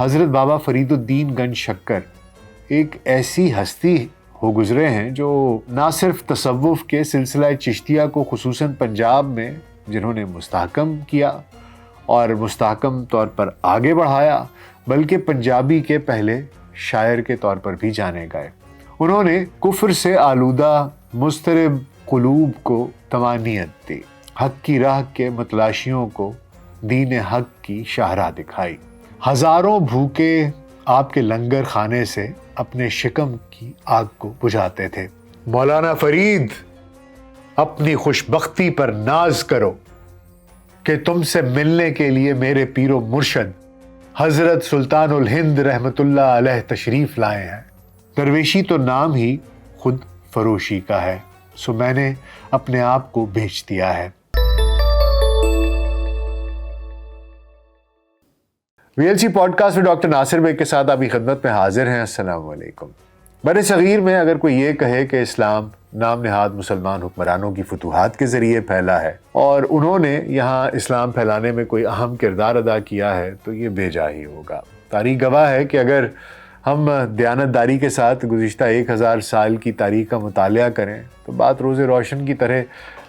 حضرت بابا فرید الدین گنج شکر ایک ایسی ہستی ہو گزرے ہیں جو نہ صرف تصوف کے سلسلہ چشتیہ کو خصوصاً پنجاب میں جنہوں نے مستحکم کیا اور مستحکم طور پر آگے بڑھایا، بلکہ پنجابی کے پہلے شاعر کے طور پر بھی جانے گئے۔ انہوں نے کفر سے آلودہ مضطرب قلوب کو طمانینت دی، حق کی راہ کے متلاشیوں کو دین حق کی شاہراہ دکھائی۔ ہزاروں بھوکے آپ کے لنگر خانے سے اپنے شکم کی آگ کو بجھاتے تھے۔ مولانا فرید، اپنی خوش بختی پر ناز کرو کہ تم سے ملنے کے لیے میرے پیر و مرشد حضرت سلطان الہند رحمت اللہ علیہ تشریف لائے ہیں۔ درویشی تو نام ہی خود فروشی کا ہے، سو میں نے اپنے آپ کو بیچ دیا ہے۔ VLC پوڈ کاسٹ میں ڈاکٹر ناصر بیگ کے ساتھ آپ کی خدمت میں حاضر ہیں۔ السلام علیکم۔ بر صغیر میں اگر کوئی یہ کہے کہ اسلام نام نہاد مسلمان حکمرانوں کی فتوحات کے ذریعے پھیلا ہے اور انہوں نے یہاں اسلام پھیلانے میں کوئی اہم کردار ادا کیا ہے، تو یہ بے جا ہی ہوگا۔ تاریخ گواہ ہے کہ اگر ہم دیانتداری کے ساتھ گزشتہ 1000 سال کی تاریخ کا مطالعہ کریں تو بات روز روشن کی طرح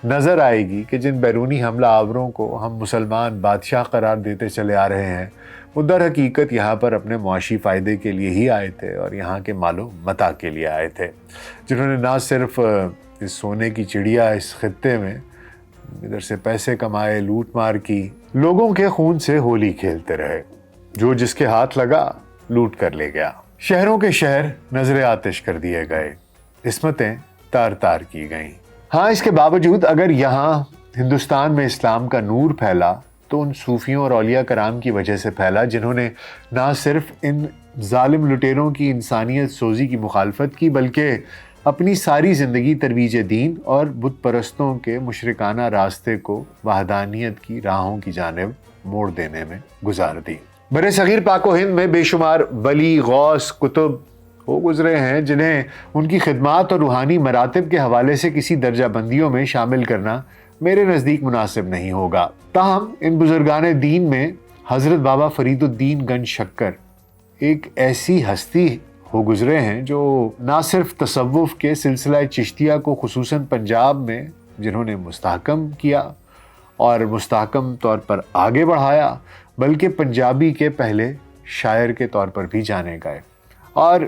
نظر آئے گی کہ جن بیرونی حملہ آوروں کو ہم مسلمان بادشاہ قرار دیتے چلے آ رہے ہیں، وہ در حقیقت یہاں پر اپنے معاشی فائدے کے لیے ہی آئے تھے اور یہاں کے مال و متاع کے لیے آئے تھے، جنہوں نے نہ صرف اس سونے کی چڑیا اس خطے میں ادھر سے پیسے کمائے، لوٹ مار کی، لوگوں کے خون سے ہولی کھیلتے رہے، جو جس کے ہاتھ لگا لوٹ کر لے گیا۔ شہروں کے شہر نظر آتش کر دیے گئے، عصمتیں تار تار کی گئیں۔ ہاں، اس کے باوجود اگر یہاں ہندوستان میں اسلام کا نور پھیلا تو ان صوفیوں اور اولیاء کرام کی وجہ سے پھیلا، جنہوں نے نہ صرف ان ظالم لٹیروں کی انسانیت سوزی کی مخالفت کی، بلکہ اپنی ساری زندگی ترویج دین اور بت پرستوں کے مشرکانہ راستے کو وحدانیت کی راہوں کی جانب موڑ دینے میں گزار دی۔ بر صغیر پاک و ہند میں بے شمار ولی، غوث، کتب ہو گزرے ہیں جنہیں ان کی خدمات اور روحانی مراتب کے حوالے سے کسی درجہ بندیوں میں شامل کرنا میرے نزدیک مناسب نہیں ہوگا۔ تاہم ان بزرگان دین میں حضرت بابا فرید الدین گنج شکر ایک ایسی ہستی ہو گزرے ہیں جو نہ صرف تصوف کے سلسلہ چشتیہ کو خصوصاً پنجاب میں جنہوں نے مستحکم کیا اور مستحکم طور پر آگے بڑھایا، بلکہ پنجابی کے پہلے شاعر کے طور پر بھی جانے گئے اور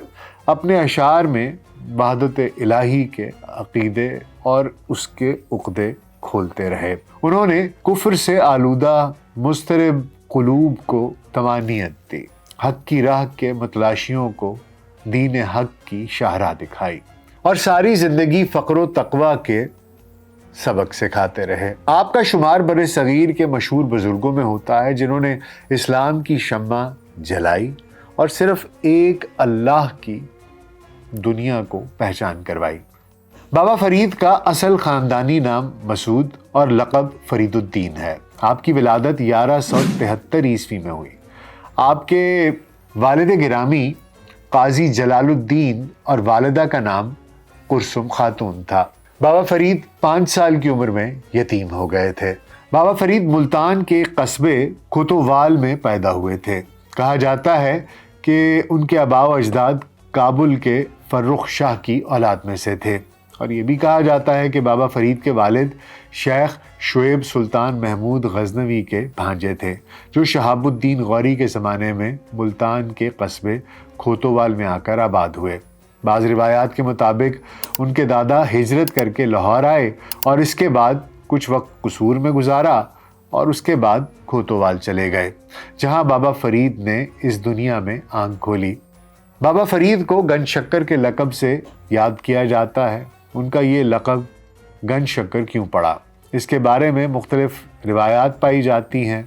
اپنے اشعار میں وحدت الہی کے عقیدے اور اس کے عقدے کھولتے رہے۔ انہوں نے کفر سے آلودہ مضطرب قلوب کو طمانینت دی، حق کی راہ کے متلاشیوں کو دین حق کی شاہراہ دکھائی، اور ساری زندگی فقر و تقوی کے سبق سکھاتے رہے۔ آپ کا شمار بر صغیر کے مشہور بزرگوں میں ہوتا ہے جنہوں نے اسلام کی شمع جلائی اور صرف ایک اللہ کی دنیا کو پہچان کروائی۔ بابا فرید کا اصل خاندانی نام مسعود اور لقب فرید الدین ہے۔ آپ کی ولادت 1173 عیسوی میں ہوئی۔ آپ کے والد گرامی قاضی جلال الدین اور والدہ کا نام قرسم خاتون تھا۔ بابا فرید 5 سال کی عمر میں یتیم ہو گئے تھے۔ بابا فرید ملتان کے قصبے کوتوال میں پیدا ہوئے تھے۔ کہا جاتا ہے کہ ان کے آباء و اجداد کابل کے فرخ شاہ کی اولاد میں سے تھے، اور یہ بھی کہا جاتا ہے کہ بابا فرید کے والد شیخ شعیب سلطان محمود غزنوی کے بھانجے تھے، جو شہاب الدین غوری کے زمانے میں ملتان کے قصبے کھوتوال میں آ کر آباد ہوئے۔ بعض روایات کے مطابق ان کے دادا ہجرت کر کے لاہور آئے اور اس کے بعد کچھ وقت قصور میں گزارا اور اس کے بعد کھوتوال چلے گئے، جہاں بابا فرید نے اس دنیا میں آنکھ کھولی۔ بابا فرید کو گنج شکر کے لقب سے یاد کیا جاتا ہے۔ ان کا یہ لقب گنج شکر کیوں پڑا، اس کے بارے میں مختلف روایات پائی جاتی ہیں۔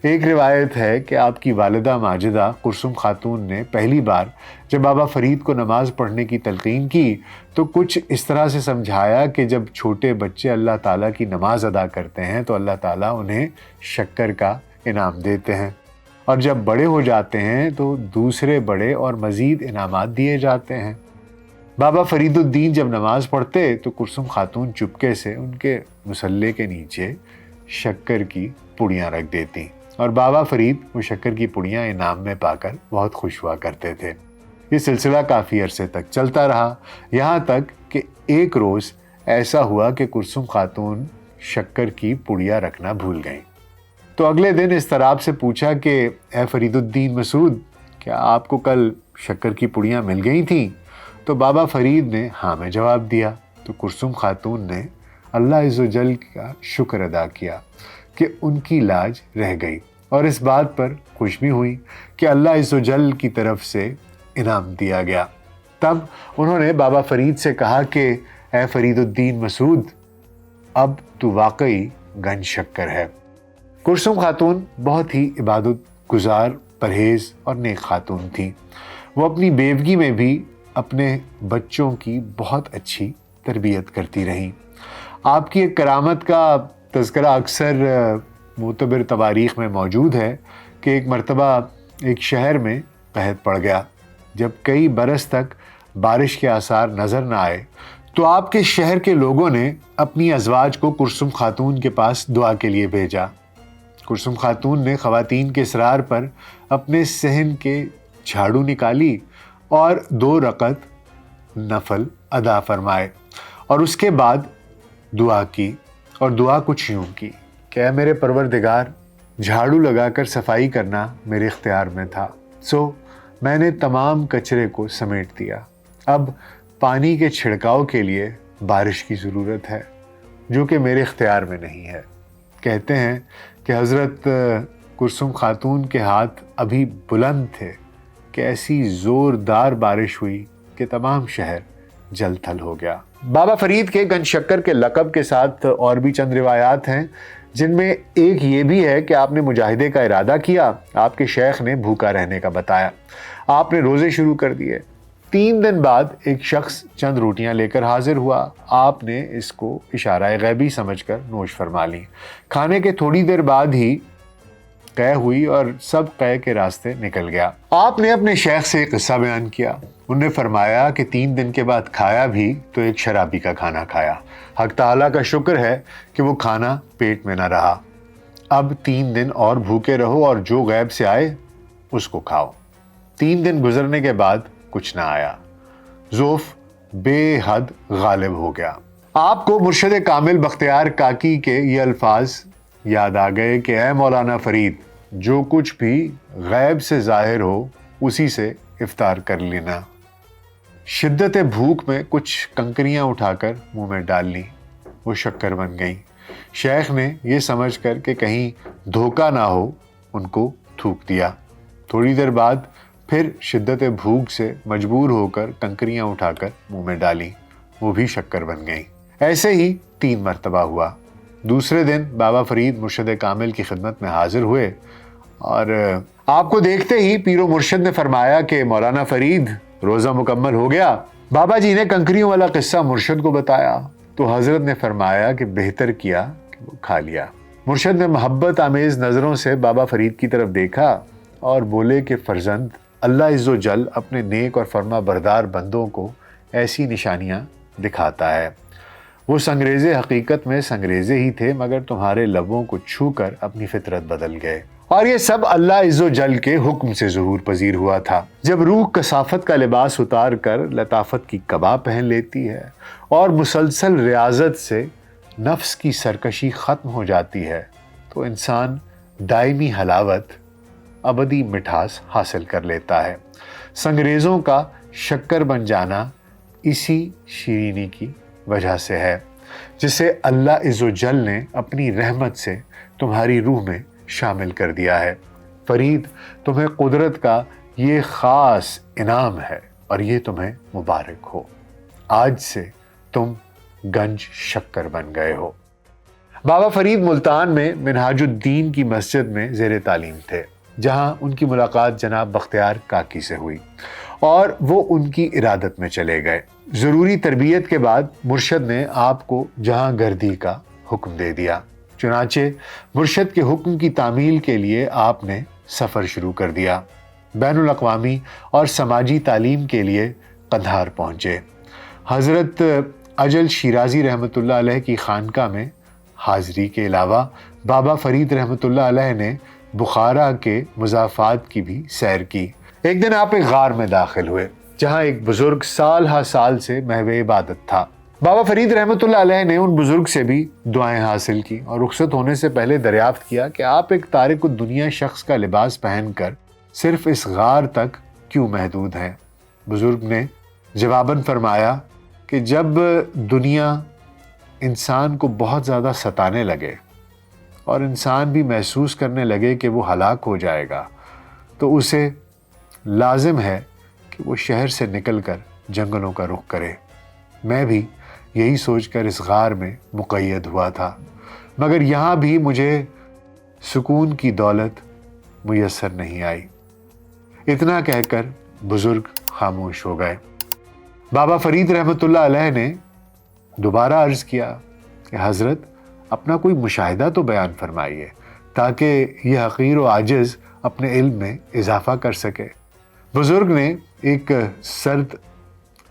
ایک روایت ہے کہ آپ کی والدہ ماجدہ قرسم خاتون نے پہلی بار جب بابا فرید کو نماز پڑھنے کی تلقین کی تو کچھ اس طرح سے سمجھایا کہ جب چھوٹے بچے اللہ تعالیٰ کی نماز ادا کرتے ہیں تو اللہ تعالیٰ انہیں شکر کا انعام دیتے ہیں، اور جب بڑے ہو جاتے ہیں تو دوسرے بڑے اور مزید انعامات دیے جاتے ہیں۔ بابا فرید الدین جب نماز پڑھتے تو قرسم خاتون چپکے سے ان کے مصلے کے نیچے شکر کی پڑیاں رکھ دیتی اور بابا فرید وہ شکر کی پڑیاں انعام میں پا کر بہت خوش ہوا کرتے تھے۔ یہ سلسلہ کافی عرصے تک چلتا رہا، یہاں تک کہ ایک روز ایسا ہوا کہ کلثوم خاتون شکر کی پڑیاں رکھنا بھول گئیں۔ تو اگلے دن اضطراب سے پوچھا کہ اے فرید الدین مسعود، کیا آپ کو کل شکر کی پڑیاں مل گئی تھیں؟ تو بابا فرید نے ہاں میں جواب دیا۔ تو کلثوم خاتون نے اللہ عز و جل کا شکر ادا کیا کہ ان کی لاج رہ گئی، اور اس بات پر خوش بھی ہوئی کہ اللہ عز و جل کی طرف سے انعام دیا گیا۔ تب انہوں نے بابا فرید سے کہا کہ اے فرید الدین مسعود، اب تو واقعی گنج شکر ہے۔ کلثوم خاتون بہت ہی عبادت گزار، پرہیز اور نیک خاتون تھی۔ وہ اپنی بیوگی میں بھی اپنے بچوں کی بہت اچھی تربیت کرتی رہیں۔ آپ کی ایک کرامت کا تذکرہ اکثر معتبر تواریخ میں موجود ہے کہ ایک مرتبہ ایک شہر میں قحط پڑ گیا۔ جب کئی برس تک بارش کے آثار نظر نہ آئے تو آپ کے شہر کے لوگوں نے اپنی ازواج کو کلثوم خاتون کے پاس دعا کے لیے بھیجا۔ کلثوم خاتون نے خواتین کے اصرار پر اپنے صحن کے جھاڑو نکالی اور 2 رکعت نفل ادا فرمائے، اور اس کے بعد دعا کی، اور دعا کچھ یوں کی کہ اے میرے پروردگار، جھاڑو لگا کر صفائی کرنا میرے اختیار میں تھا، سو میں نے تمام کچرے کو سمیٹ دیا۔ اب پانی کے چھڑکاؤ کے لیے بارش کی ضرورت ہے، جو کہ میرے اختیار میں نہیں ہے۔ کہتے ہیں کہ حضرت کلثوم خاتون کے ہاتھ ابھی بلند تھے کہ ایسی زوردار بارش ہوئی کہ تمام شہر جل تھل ہو گیا۔ بابا فرید کے گنج شکر کے لقب کے ساتھ اور بھی چند روایات ہیں، جن میں ایک یہ بھی ہے کہ آپ نے مجاہدے کا ارادہ کیا، آپ کے شیخ نے بھوکا رہنے کا بتایا، آپ نے روزے شروع کر دیے۔ 3 دن بعد ایک شخص چند روٹیاں لے کر حاضر ہوا، آپ نے اس کو اشارہ غیبی سمجھ کر نوش فرما لی۔ کھانے کے تھوڑی دیر بعد ہی قے ہوئی اور سب قے کے راستے نکل گیا۔ آپ نے اپنے شیخ سے ایک قصہ بیان کیا، انہوں نے فرمایا کہ 3 دن کے بعد کھایا بھی تو ایک شرابی کا کھانا کھایا۔ حق تعالیٰ کا شکر ہے کہ وہ کھانا پیٹ میں نہ رہا۔ اب 3 دن اور بھوکے رہو اور جو غیب سے آئے اس کو کھاؤ۔ 3 دن گزرنے کے بعد کچھ نہ آیا، ذوف بے حد غالب ہو گیا۔ آپ کو مرشد کامل بختیار کاکی کے یہ الفاظ یاد آ گئے کہ اے مولانا فرید، جو کچھ بھی غیب سے ظاہر ہو اسی سے افطار کر لینا۔ شدت بھوک میں کچھ کنکریاں اٹھا کر منہ میں ڈال لی، وہ شکر بن گئیں۔ شیخ نے یہ سمجھ کر کہ کہیں دھوکہ نہ ہو ان کو تھوک دیا۔ تھوڑی دیر بعد پھر شدت بھوک سے مجبور ہو کر کنکریاں اٹھا کر منہ میں ڈالی، وہ بھی شکر بن گئیں۔ ایسے ہی 3 مرتبہ ہوا۔ دوسرے دن بابا فرید مرشد کامل کی خدمت میں حاضر ہوئے اور آپ کو دیکھتے ہی پیر و مرشد نے فرمایا کہ مولانا فرید، روزہ مکمل ہو گیا۔ بابا جی نے کنکریوں والا قصہ مرشد کو بتایا تو حضرت نے فرمایا کہ بہتر کیا کہ وہ کھا لیا۔ مرشد نے محبت آمیز نظروں سے بابا فرید کی طرف دیکھا اور بولے کہ فرزند، اللہ عز و جل اپنے نیک اور فرما بردار بندوں کو ایسی نشانیاں دکھاتا ہے۔ وہ سنگریزے حقیقت میں سنگریزے ہی تھے، مگر تمہارے لبوں کو چھو کر اپنی فطرت بدل گئے، اور یہ سب اللہ عز و جل کے حکم سے ظہور پذیر ہوا تھا۔ جب روح کثافت کا لباس اتار کر لطافت کی قبا پہن لیتی ہے اور مسلسل ریاضت سے نفس کی سرکشی ختم ہو جاتی ہے تو انسان دائمی حلاوت، ابدی مٹھاس حاصل کر لیتا ہے۔ سنگریزوں کا شکر بن جانا اسی شیرینی کی وجہ سے ہے، جسے اللہ عز و جل نے اپنی رحمت سے تمہاری روح میں شامل کر دیا ہے۔ فرید، تمہیں قدرت کا یہ خاص انعام ہے اور یہ تمہیں مبارک ہو۔ آج سے تم گنج شکر بن گئے ہو۔ بابا فرید ملتان میں منہاج الدین کی مسجد میں زیر تعلیم تھے، جہاں ان کی ملاقات جناب بختیار کاکی سے ہوئی اور وہ ان کی ارادت میں چلے گئے۔ ضروری تربیت کے بعد مرشد نے آپ کو جہاں گردی کا حکم دے دیا، چنانچہ مرشد کے حکم کی تعمیل کے لیے آپ نے سفر شروع کر دیا۔ بین الاقوامی اور سماجی تعلیم کے لیے قندھار پہنچے۔ حضرت اجل شیرازی رحمۃ اللہ علیہ کی خانقاہ میں حاضری کے علاوہ بابا فرید رحمۃ اللہ علیہ نے بخارا کے مضافات کی بھی سیر کی۔ ایک دن آپ ایک غار میں داخل ہوئے جہاں ایک بزرگ سال ہا سال سے محو عبادت تھا۔ بابا فرید رحمۃ اللہ علیہ نے ان بزرگ سے بھی دعائیں حاصل کی اور رخصت ہونے سے پہلے دریافت کیا کہ آپ ایک تارک الدنیا شخص کا لباس پہن کر صرف اس غار تک کیوں محدود ہیں؟ بزرگ نے جواباً فرمایا کہ جب دنیا انسان کو بہت زیادہ ستانے لگے اور انسان بھی محسوس کرنے لگے کہ وہ ہلاک ہو جائے گا تو اسے لازم ہے کہ وہ شہر سے نکل کر جنگلوں کا رخ کرے۔ میں بھی یہی سوچ کر اس غار میں مقید ہوا تھا، مگر یہاں بھی مجھے سکون کی دولت میسر نہیں آئی۔ اتنا کہہ کر بزرگ خاموش ہو گئے۔ بابا فرید رحمۃ اللہ علیہ نے دوبارہ عرض کیا کہ حضرت اپنا کوئی مشاہدہ تو بیان فرمائیے تاکہ یہ حقیر و عاجز اپنے علم میں اضافہ کر سکے۔ بزرگ نے ایک سرد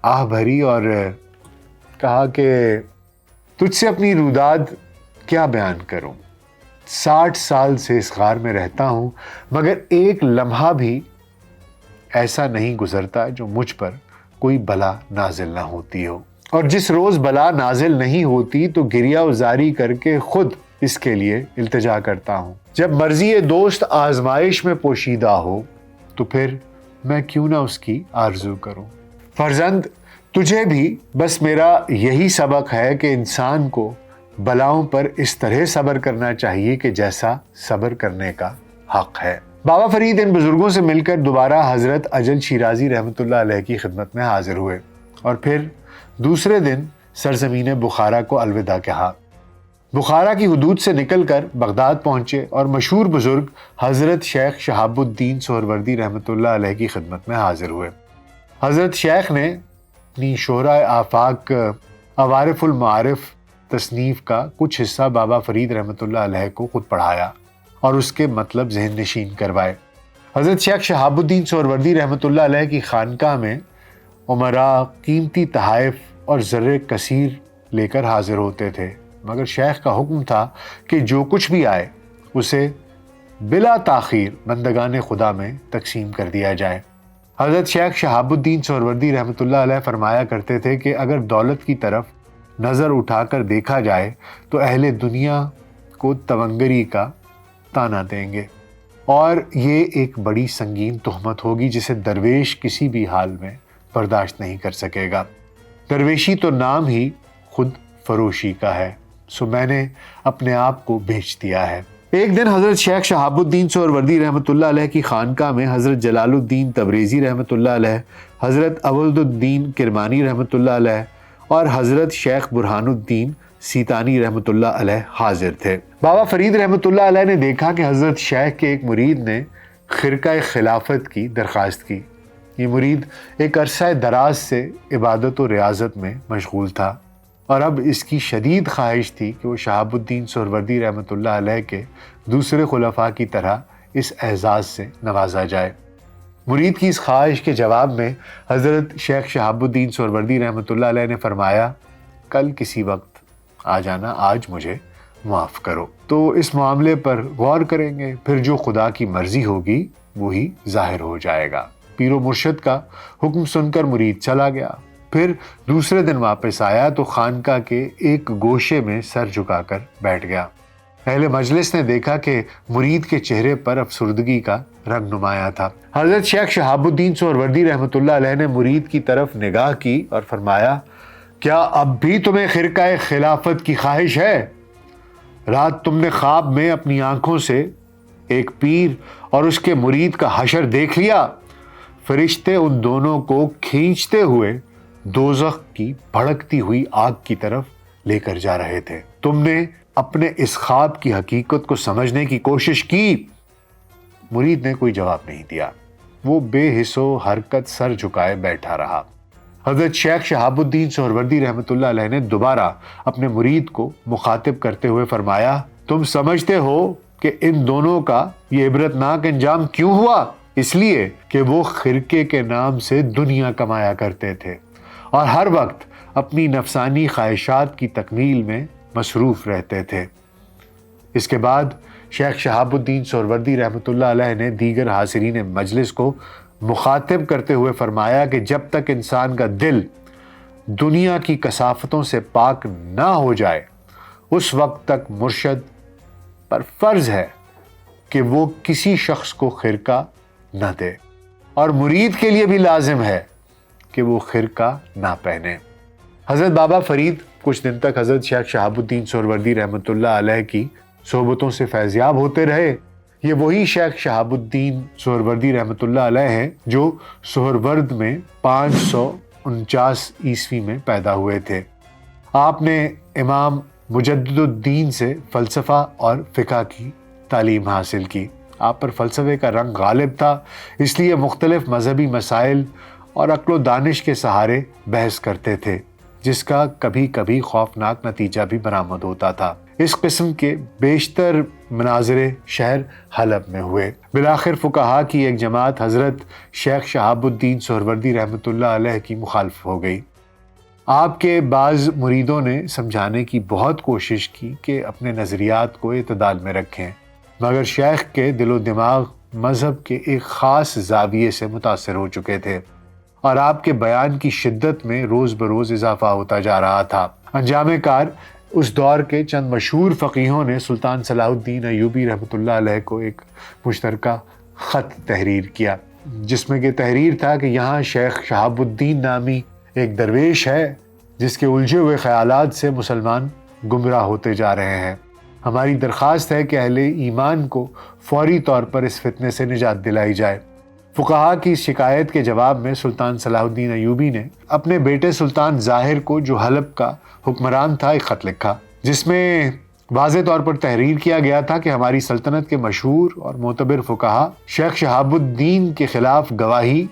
آہ بھری اور کہا کہ تجھ سے اپنی روداد کیا بیان کروں؟ 60 سال سے اس غار میں رہتا ہوں مگر ایک لمحہ بھی ایسا نہیں گزرتا جو مجھ پر کوئی بلا نازل نہ ہوتی ہو، اور جس روز بلا نازل نہیں ہوتی تو گریہ وزاری کر کے خود اس کے لیے التجا کرتا ہوں۔ جب مرضی دوست آزمائش میں پوشیدہ ہو تو پھر میں کیوں نہ اس کی آرزو کروں؟ فرزند تجھے بھی بس میرا یہی سبق ہے کہ انسان کو بلاؤں پر اس طرح صبر کرنا چاہیے کہ جیسا صبر کرنے کا حق ہے۔ بابا فرید ان بزرگوں سے مل کر دوبارہ حضرت اجل شیرازی رحمۃ اللہ علیہ کی خدمت میں حاضر ہوئے اور پھر دوسرے دن سرزمین بخارا کو الوداع کہا۔ بخارا کی حدود سے نکل کر بغداد پہنچے اور مشہور بزرگ حضرت شیخ شہاب الدین سہروردی رحمۃ اللہ علیہ کی خدمت میں حاضر ہوئے۔ حضرت شیخ نے اپنی شہرۂ آفاق عوارف المعارف تصنیف کا کچھ حصہ بابا فرید رحمۃ اللہ علیہ کو خود پڑھایا اور اس کے مطلب ذہن نشین کروائے۔ حضرت شیخ شہاب الدین سہروردی رحمۃ اللہ علیہ کی خانقاہ میں عمراء قیمتی تحائف اور زر کثیر لے کر حاضر ہوتے تھے، مگر شیخ کا حکم تھا کہ جو کچھ بھی آئے اسے بلا تاخیر بندگان خدا میں تقسیم کر دیا جائے۔ حضرت شیخ شہاب الدین سہروردی رحمۃ اللہ علیہ فرمایا کرتے تھے کہ اگر دولت کی طرف نظر اٹھا کر دیکھا جائے تو اہل دنیا کو تونگری کا تانا دیں گے، اور یہ ایک بڑی سنگین تہمت ہوگی جسے درویش کسی بھی حال میں برداشت نہیں کر سکے گا۔ درویشی تو نام ہی خود فروشی کا ہے، سو میں نے اپنے آپ کو بیچ دیا ہے۔ ایک دن حضرت شیخ شہاب الدین سہروردی رحمۃ اللہ علیہ کی خانقاہ میں حضرت جلال الدین تبریزی رحمۃ اللہ علیہ، حضرت اولد الدین کرمانی رحمۃ اللہ علیہ اور حضرت شیخ برہان الدین سیتانی رحمۃ اللہ علیہ حاضر تھے۔ بابا فرید رحمۃ اللہ علیہ نے دیکھا کہ حضرت شیخ کے ایک مرید نے خرقہ خلافت کی درخواست کی۔ یہ مرید ایک عرصہ دراز سے عبادت و ریاضت میں مشغول تھا اور اب اس کی شدید خواہش تھی کہ وہ شہاب الدین سہروردی رحمۃ اللہ علیہ کے دوسرے خلفاء کی طرح اس اعزاز سے نوازا جائے۔ مرید کی اس خواہش کے جواب میں حضرت شیخ شہاب الدین سہروردی رحمۃ اللہ علیہ نے فرمایا، کل کسی وقت آ جانا، آج مجھے معاف کرو، تو اس معاملے پر غور کریں گے، پھر جو خدا کی مرضی ہوگی وہی ظاہر ہو جائے گا۔ پیر و مرشد کا حکم سن کر مرید چلا گیا۔ پھر دوسرے دن واپس آیا تو خانقاہ کے ایک گوشے میں سر جھکا کر بیٹھ گیا۔ اہل مجلس نے دیکھا کہ مرید کے چہرے پر افسردگی کا رنگ نمایاں تھا۔ حضرت شیخ شہاب الدین سہروردی رحمۃ اللہ علیہ نے مرید کی طرف نگاہ کی اور فرمایا، کیا اب بھی تمہیں خرقہ خلافت کی خواہش ہے؟ رات تم نے خواب میں اپنی آنکھوں سے ایک پیر اور اس کے مرید کا حشر دیکھ لیا۔ فرشتے ان دونوں کو کھینچتے ہوئے دوزخ کی بھڑکتی ہوئی آگ کی طرف لے کر جا رہے تھے۔ تم نے اپنے اس خواب کی حقیقت کو سمجھنے کی کوشش کی؟ مرید نے کوئی جواب نہیں دیا، وہ بے حس و حرکت سر جھکائے بیٹھا رہا۔ حضرت شیخ شہاب الدین سہروردی رحمۃ اللہ علیہ نے دوبارہ اپنے مرید کو مخاطب کرتے ہوئے فرمایا، تم سمجھتے ہو کہ ان دونوں کا یہ عبرتناک انجام کیوں ہوا؟ اس لیے کہ وہ خرقے کے نام سے دنیا کمایا کرتے تھے اور ہر وقت اپنی نفسانی خواہشات کی تکمیل میں مصروف رہتے تھے۔ اس کے بعد شیخ شہاب الدین سہروردی رحمۃ اللہ علیہ نے دیگر حاضرین مجلس کو مخاطب کرتے ہوئے فرمایا کہ جب تک انسان کا دل دنیا کی کثافتوں سے پاک نہ ہو جائے اس وقت تک مرشد پر فرض ہے کہ وہ کسی شخص کو خرقہ نہ دے، اور مرید کے لیے بھی لازم ہے کہ وہ خرقہ نہ پہنے۔ حضرت بابا فرید کچھ دن تک حضرت شیخ شہاب الدین سہروردی رحمۃ اللہ علیہ کی صحبتوں سے فیضیاب ہوتے رہے۔ یہ وہی شیخ شہاب الدین سہروردی رحمۃ اللہ علیہ ہیں جو سہرورد میں 549 عیسوی میں پیدا ہوئے تھے۔ آپ نے امام مجدد الدین سے فلسفہ اور فقہ کی تعلیم حاصل کی۔ آپ پر فلسفے کا رنگ غالب تھا، اس لیے مختلف مذہبی مسائل اور عقل و دانش کے سہارے بحث کرتے تھے، جس کا کبھی کبھی خوفناک نتیجہ بھی برآمد ہوتا تھا۔ اس قسم کے بیشتر مناظرے شہر حلب میں ہوئے۔ بالآخر فقہا کی ایک جماعت حضرت شیخ شہاب الدین سہروردی رحمۃ اللہ علیہ کی مخالف ہو گئی۔ آپ کے بعض مریدوں نے سمجھانے کی بہت کوشش کی کہ اپنے نظریات کو اعتدال میں رکھیں، مگر شیخ کے دل و دماغ مذہب کے ایک خاص زاویے سے متاثر ہو چکے تھے اور آپ کے بیان کی شدت میں روز بروز اضافہ ہوتا جا رہا تھا۔ انجام کار اس دور کے چند مشہور فقیہوں نے سلطان صلاح الدین ایوبی رحمۃ اللہ علیہ کو ایک مشترکہ خط تحریر کیا، جس میں کہ تحریر تھا کہ یہاں شیخ شہاب الدین نامی ایک درویش ہے جس کے الجھے ہوئے خیالات سے مسلمان گمراہ ہوتے جا رہے ہیں۔ ہماری درخواست ہے کہ اہل ایمان کو فوری طور پر اس فتنے سے نجات دلائی جائے۔ فقہا کی شکایت کے جواب میں سلطان صلاح الدین ایوبی نے اپنے بیٹے سلطان ظاہر کو جو حلب کا حکمران تھا ایک خط لکھا، جس میں واضح طور پر تحریر کیا گیا تھا کہ ہماری سلطنت کے مشہور اور معتبر فقہا شیخ شہاب الدین کے خلاف گواہی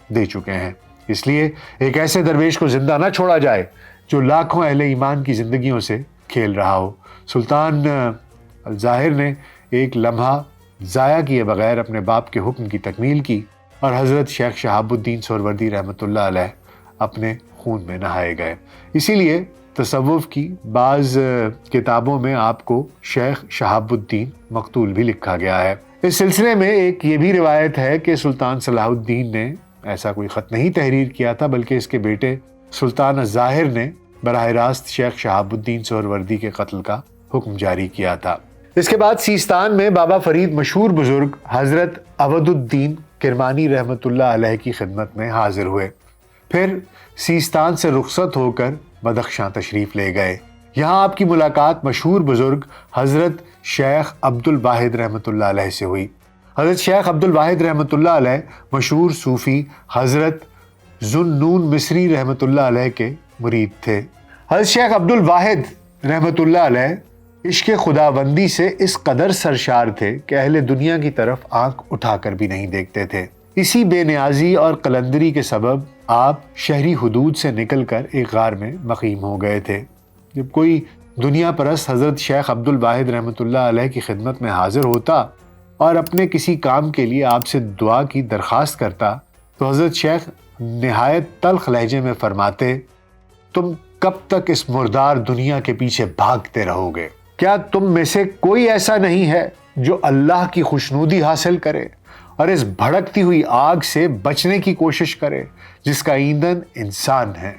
دے چکے ہیں، اس لیے ایک ایسے درویش کو زندہ نہ چھوڑا جائے جو لاکھوں اہل ایمان کی زندگیوں سے کھیل رہا ہو۔ سلطان الظاہر نے ایک لمحہ ضائع کیے بغیر اپنے باپ کے حکم کی تکمیل کی اور حضرت شیخ شہاب الدین سہروردی رحمۃ اللہ علیہ اپنے خون میں نہائے گئے۔ اسی لیے تصوف کی بعض کتابوں میں آپ کو شیخ شہاب الدین مقتول بھی لکھا گیا ہے۔ اس سلسلے میں ایک یہ بھی روایت ہے کہ سلطان صلاح الدین نے ایسا کوئی خط نہیں تحریر کیا تھا، بلکہ اس کے بیٹے سلطان الظاہر نے براہ راست شیخ شہاب الدین سہروردی کے قتل کا حکم جاری کیا تھا۔ اس کے بعد سیستان میں بابا فرید مشہور بزرگ حضرت عبد الدین کرمانی رحمۃ اللہ علیہ کی خدمت میں حاضر ہوئے، پھر سیستان سے رخصت ہو کر بدخشاں تشریف لے گئے۔ یہاں آپ کی ملاقات مشہور بزرگ حضرت شیخ عبد الواحد رحمۃ اللہ علیہ سے ہوئی۔ حضرت شیخ عبد الواحد رحمۃ اللہ علیہ مشہور صوفی حضرت ذوالنون مصری رحمۃ اللہ علیہ کے مرید تھے۔ حضرت شیخ عبد الواحد رحمۃ اللہ علیہ عشق خداوندی سے اس قدر سرشار تھے کہ اہل دنیا کی طرف آنکھ اٹھا کر بھی نہیں دیکھتے تھے۔ اسی بے نیازی اور قلندری کے سبب آپ شہری حدود سے نکل کر ایک غار میں مقیم ہو گئے تھے۔ جب کوئی دنیا پرست حضرت شیخ عبد الواحد رحمۃ اللہ علیہ کی خدمت میں حاضر ہوتا اور اپنے کسی کام کے لیے آپ سے دعا کی درخواست کرتا تو حضرت شیخ نہایت تلخ لہجے میں فرماتے، تم کب تک اس مردار دنیا کے پیچھے بھاگتے رہو گے؟ کیا تم میں سے کوئی ایسا نہیں ہے جو اللہ کی خوشنودی حاصل کرے اور اس بھڑکتی ہوئی آگ سے بچنے کی کوشش کرے جس کا ایندھن انسان ہے؟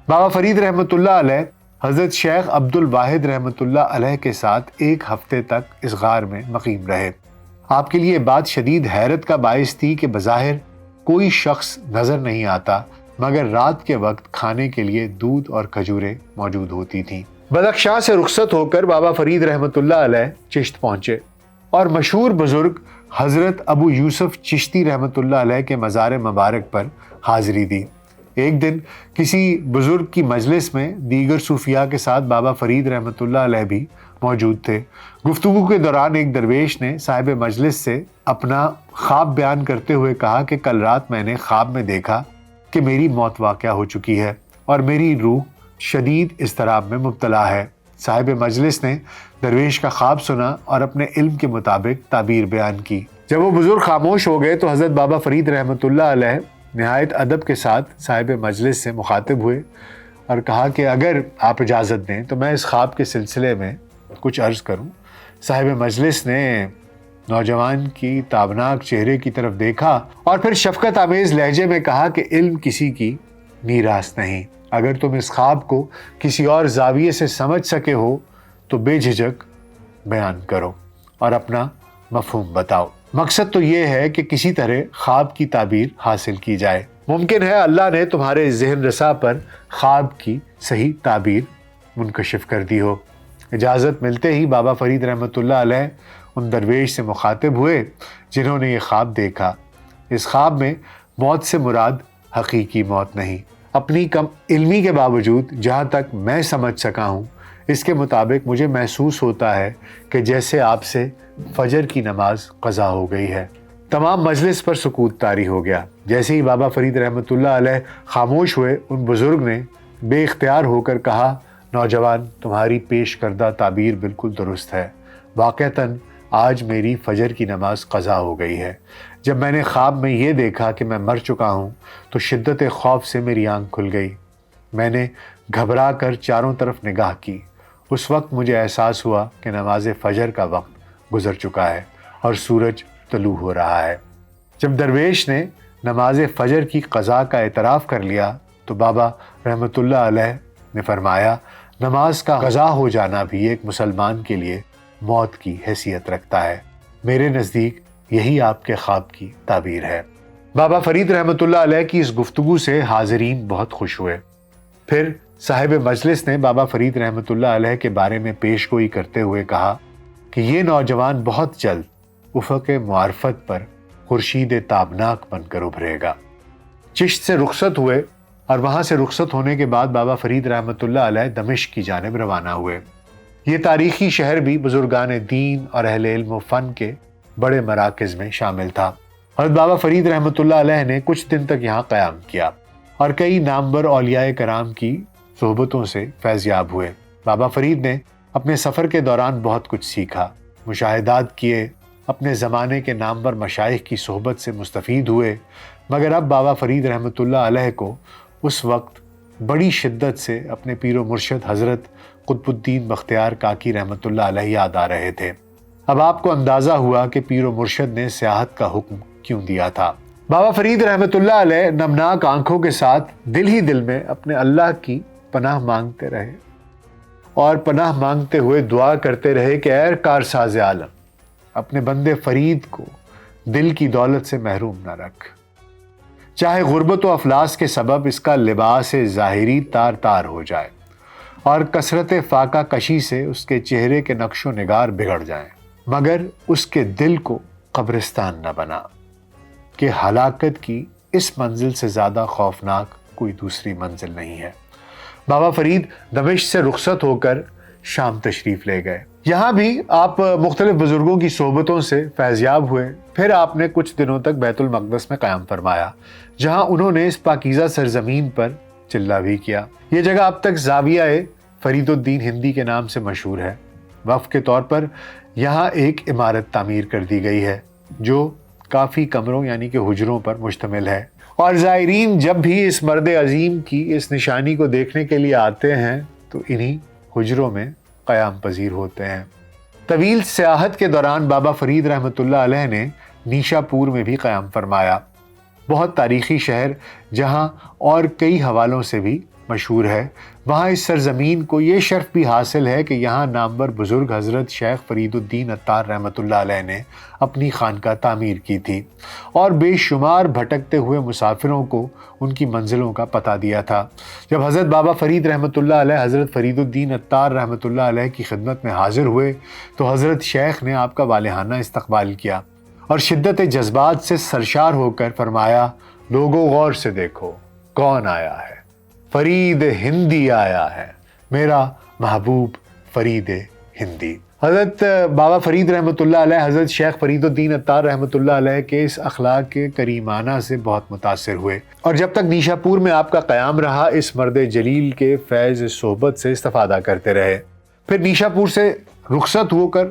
بابا فرید رحمۃ اللہ علیہ حضرت شیخ عبد الواحد رحمۃ اللہ علیہ کے ساتھ ایک ہفتے تک اس غار میں مقیم رہے۔ آپ کے لیے بات شدید حیرت کا باعث تھی کہ بظاہر کوئی شخص نظر نہیں آتا، مگر رات کے وقت کھانے کے لیے دودھ اور کھجوریں موجود ہوتی تھیں۔ بدخشاں سے رخصت ہو کر بابا فرید رحمۃ اللہ علیہ چشت پہنچے اور مشہور بزرگ حضرت ابو یوسف چشتی رحمۃ اللہ علیہ کے مزار مبارک پر حاضری دی۔ ایک دن کسی بزرگ کی مجلس میں دیگر صوفیاء کے ساتھ بابا فرید رحمۃ اللہ علیہ بھی موجود تھے۔ گفتگو کے دوران ایک درویش نے صاحب مجلس سے اپنا خواب بیان کرتے ہوئے کہا کہ کل رات میں نے خواب میں دیکھا کہ میری موت واقع ہو چکی ہے اور میری روح شدید اضطراب میں مبتلا ہے۔ صاحب مجلس نے درویش کا خواب سنا اور اپنے علم کے مطابق تعبیر بیان کی۔ جب وہ بزرگ خاموش ہو گئے تو حضرت بابا فرید رحمۃ اللہ علیہ نہایت ادب کے ساتھ صاحب مجلس سے مخاطب ہوئے اور کہا کہ اگر آپ اجازت دیں تو میں اس خواب کے سلسلے میں کچھ عرض کروں۔ صاحب مجلس نے نوجوان کی تابناک چہرے کی طرف دیکھا اور پھر شفقت آمیز لہجے میں کہا کہ علم کسی کی میراث نہیں، اگر تم اس خواب کو کسی اور زاویے سے سمجھ سکے ہو تو بے جھجک بیان کرو اور اپنا مفہوم بتاؤ۔ مقصد تو یہ ہے کہ کسی طرح خواب کی تعبیر حاصل کی جائے۔ ممکن ہے اللہ نے تمہارے ذہن رسا پر خواب کی صحیح تعبیر منکشف کر دی ہو۔ اجازت ملتے ہی بابا فرید رحمۃ اللہ علیہ ان درویش سے مخاطب ہوئے جنہوں نے یہ خواب دیکھا۔ اس خواب میں موت سے مراد حقیقی موت نہیں، اپنی کم علمی کے باوجود جہاں تک میں سمجھ سکا ہوں اس کے مطابق مجھے محسوس ہوتا ہے کہ جیسے آپ سے فجر کی نماز قضا ہو گئی ہے۔ تمام مجلس پر سکوت طاری ہو گیا۔ جیسے ہی بابا فرید رحمۃ اللہ علیہ خاموش ہوئے، ان بزرگ نے بے اختیار ہو کر کہا، نوجوان، تمہاری پیش کردہ تعبیر بالکل درست ہے۔ واقعتاً آج میری فجر کی نماز قضا ہو گئی ہے۔ جب میں نے خواب میں یہ دیکھا کہ میں مر چکا ہوں تو شدت خوف سے میری آنکھ کھل گئی۔ میں نے گھبرا کر چاروں طرف نگاہ کی۔ اس وقت مجھے احساس ہوا کہ نماز فجر کا وقت گزر چکا ہے اور سورج طلوع ہو رہا ہے۔ جب درویش نے نماز فجر کی قضا کا اعتراف کر لیا تو بابا رحمۃ اللہ علیہ نے فرمایا، نماز کا قضا ہو جانا بھی ایک مسلمان کے لیے موت کی حیثیت رکھتا ہے۔ میرے نزدیک یہی آپ کے خواب کی تعبیر ہے۔ بابا فرید رحمۃ اللہ علیہ کی اس گفتگو سے حاضرین بہت خوش ہوئے۔ پھر صاحب مجلس نے بابا فرید رحمۃ اللہ علیہ کے بارے میں پیش گوئی کرتے ہوئے کہا کہ یہ نوجوان بہت جلد افق معرفت پر خورشید تابناک بن کر ابھرے گا۔ چشت سے رخصت ہوئے اور وہاں سے رخصت ہونے کے بعد بابا فرید رحمۃ اللہ علیہ دمشق کی جانب روانہ ہوئے۔ یہ تاریخی شہر بھی بزرگان دین اور اہل علم و فن کے بڑے مراکز میں شامل تھا۔ حضرت بابا فرید رحمۃ اللہ علیہ نے کچھ دن تک یہاں قیام کیا اور کئی نامور اولیاء کرام کی صحبتوں سے فیض یاب ہوئے۔ بابا فرید نے اپنے سفر کے دوران بہت کچھ سیکھا، مشاہدات کیے، اپنے زمانے کے نامور مشائخ کی صحبت سے مستفید ہوئے، مگر اب بابا فرید رحمۃ اللہ علیہ کو اس وقت بڑی شدت سے اپنے پیر و مرشد حضرت قطب الدین بختیار کاکی رحمۃ اللہ علیہ یاد آ رہے تھے۔ اب آپ کو اندازہ ہوا کہ پیر و مرشد نے سیاحت کا حکم کیوں دیا تھا۔ بابا فرید رحمۃ اللہ علیہ نمناک آنکھوں کے ساتھ دل ہی دل میں اپنے اللہ کی پناہ مانگتے رہے اور پناہ مانگتے ہوئے دعا کرتے رہے کہ اے کارساز عالم، اپنے بندے فرید کو دل کی دولت سے محروم نہ رکھ، چاہے غربت و افلاس کے سبب اس کا لباس ظاہری تار تار ہو جائے اور کثرت فاقہ کشی سے اس کے چہرے کے نقش و نگار بگڑ جائیں، مگر اس کے دل کو قبرستان نہ بنا، کہ ہلاکت کی اس منزل سے زیادہ خوفناک کوئی دوسری منزل نہیں ہے۔ بابا فرید دمشق سے رخصت ہو کر شام تشریف لے گئے۔ یہاں بھی آپ مختلف بزرگوں کی صحبتوں سے فیضیاب ہوئے۔ پھر آپ نے کچھ دنوں تک بیت المقدس میں قیام فرمایا، جہاں انہوں نے اس پاکیزہ سرزمین پر چلہ بھی کیا۔ یہ جگہ اب تک زاویہ فرید الدین ہندی کے نام سے مشہور ہے۔ وقف کے طور پر یہاں ایک عمارت تعمیر کر دی گئی ہے جو کافی کمروں یعنی کہ حجروں پر مشتمل ہے، اور زائرین جب بھی اس مرد عظیم کی اس نشانی کو دیکھنے کے لیے آتے ہیں تو انہی حجروں میں قیام پذیر ہوتے ہیں۔ طویل سیاحت کے دوران بابا فرید رحمۃ اللہ علیہ نے نیشا پور میں بھی قیام فرمایا، بہت تاریخی شہر جہاں اور کئی حوالوں سے بھی مشہور ہے۔ وہاں اس سرزمین کو یہ شرف بھی حاصل ہے کہ یہاں نامور بزرگ حضرت شیخ فرید الدین عطار رحمۃ اللہ علیہ نے اپنی خانقاہ تعمیر کی تھی اور بے شمار بھٹکتے ہوئے مسافروں کو ان کی منزلوں کا پتہ دیا تھا۔ جب حضرت بابا فرید رحمۃ اللہ علیہ حضرت فرید الدین عطار رحمۃ اللہ علیہ کی خدمت میں حاضر ہوئے تو حضرت شیخ نے آپ کا والہانہ استقبال کیا اور شدت جذبات سے سرشار ہو کر فرمایا، لوگوں غور سے دیکھو، کون آیا ہے؟ فرید ہندی آیا ہے، میرا محبوب فرید ہندی۔ حضرت بابا فرید رحمۃ اللہ علیہ حضرت شیخ فرید الدین عطار رحمۃ اللہ علیہ کے اس اخلاق کے کریمانہ سے بہت متاثر ہوئے اور جب تک نیشا پور میں آپ کا قیام رہا اس مرد جلیل کے فیض صحبت سے استفادہ کرتے رہے۔ پھر نیشا پور سے رخصت ہو کر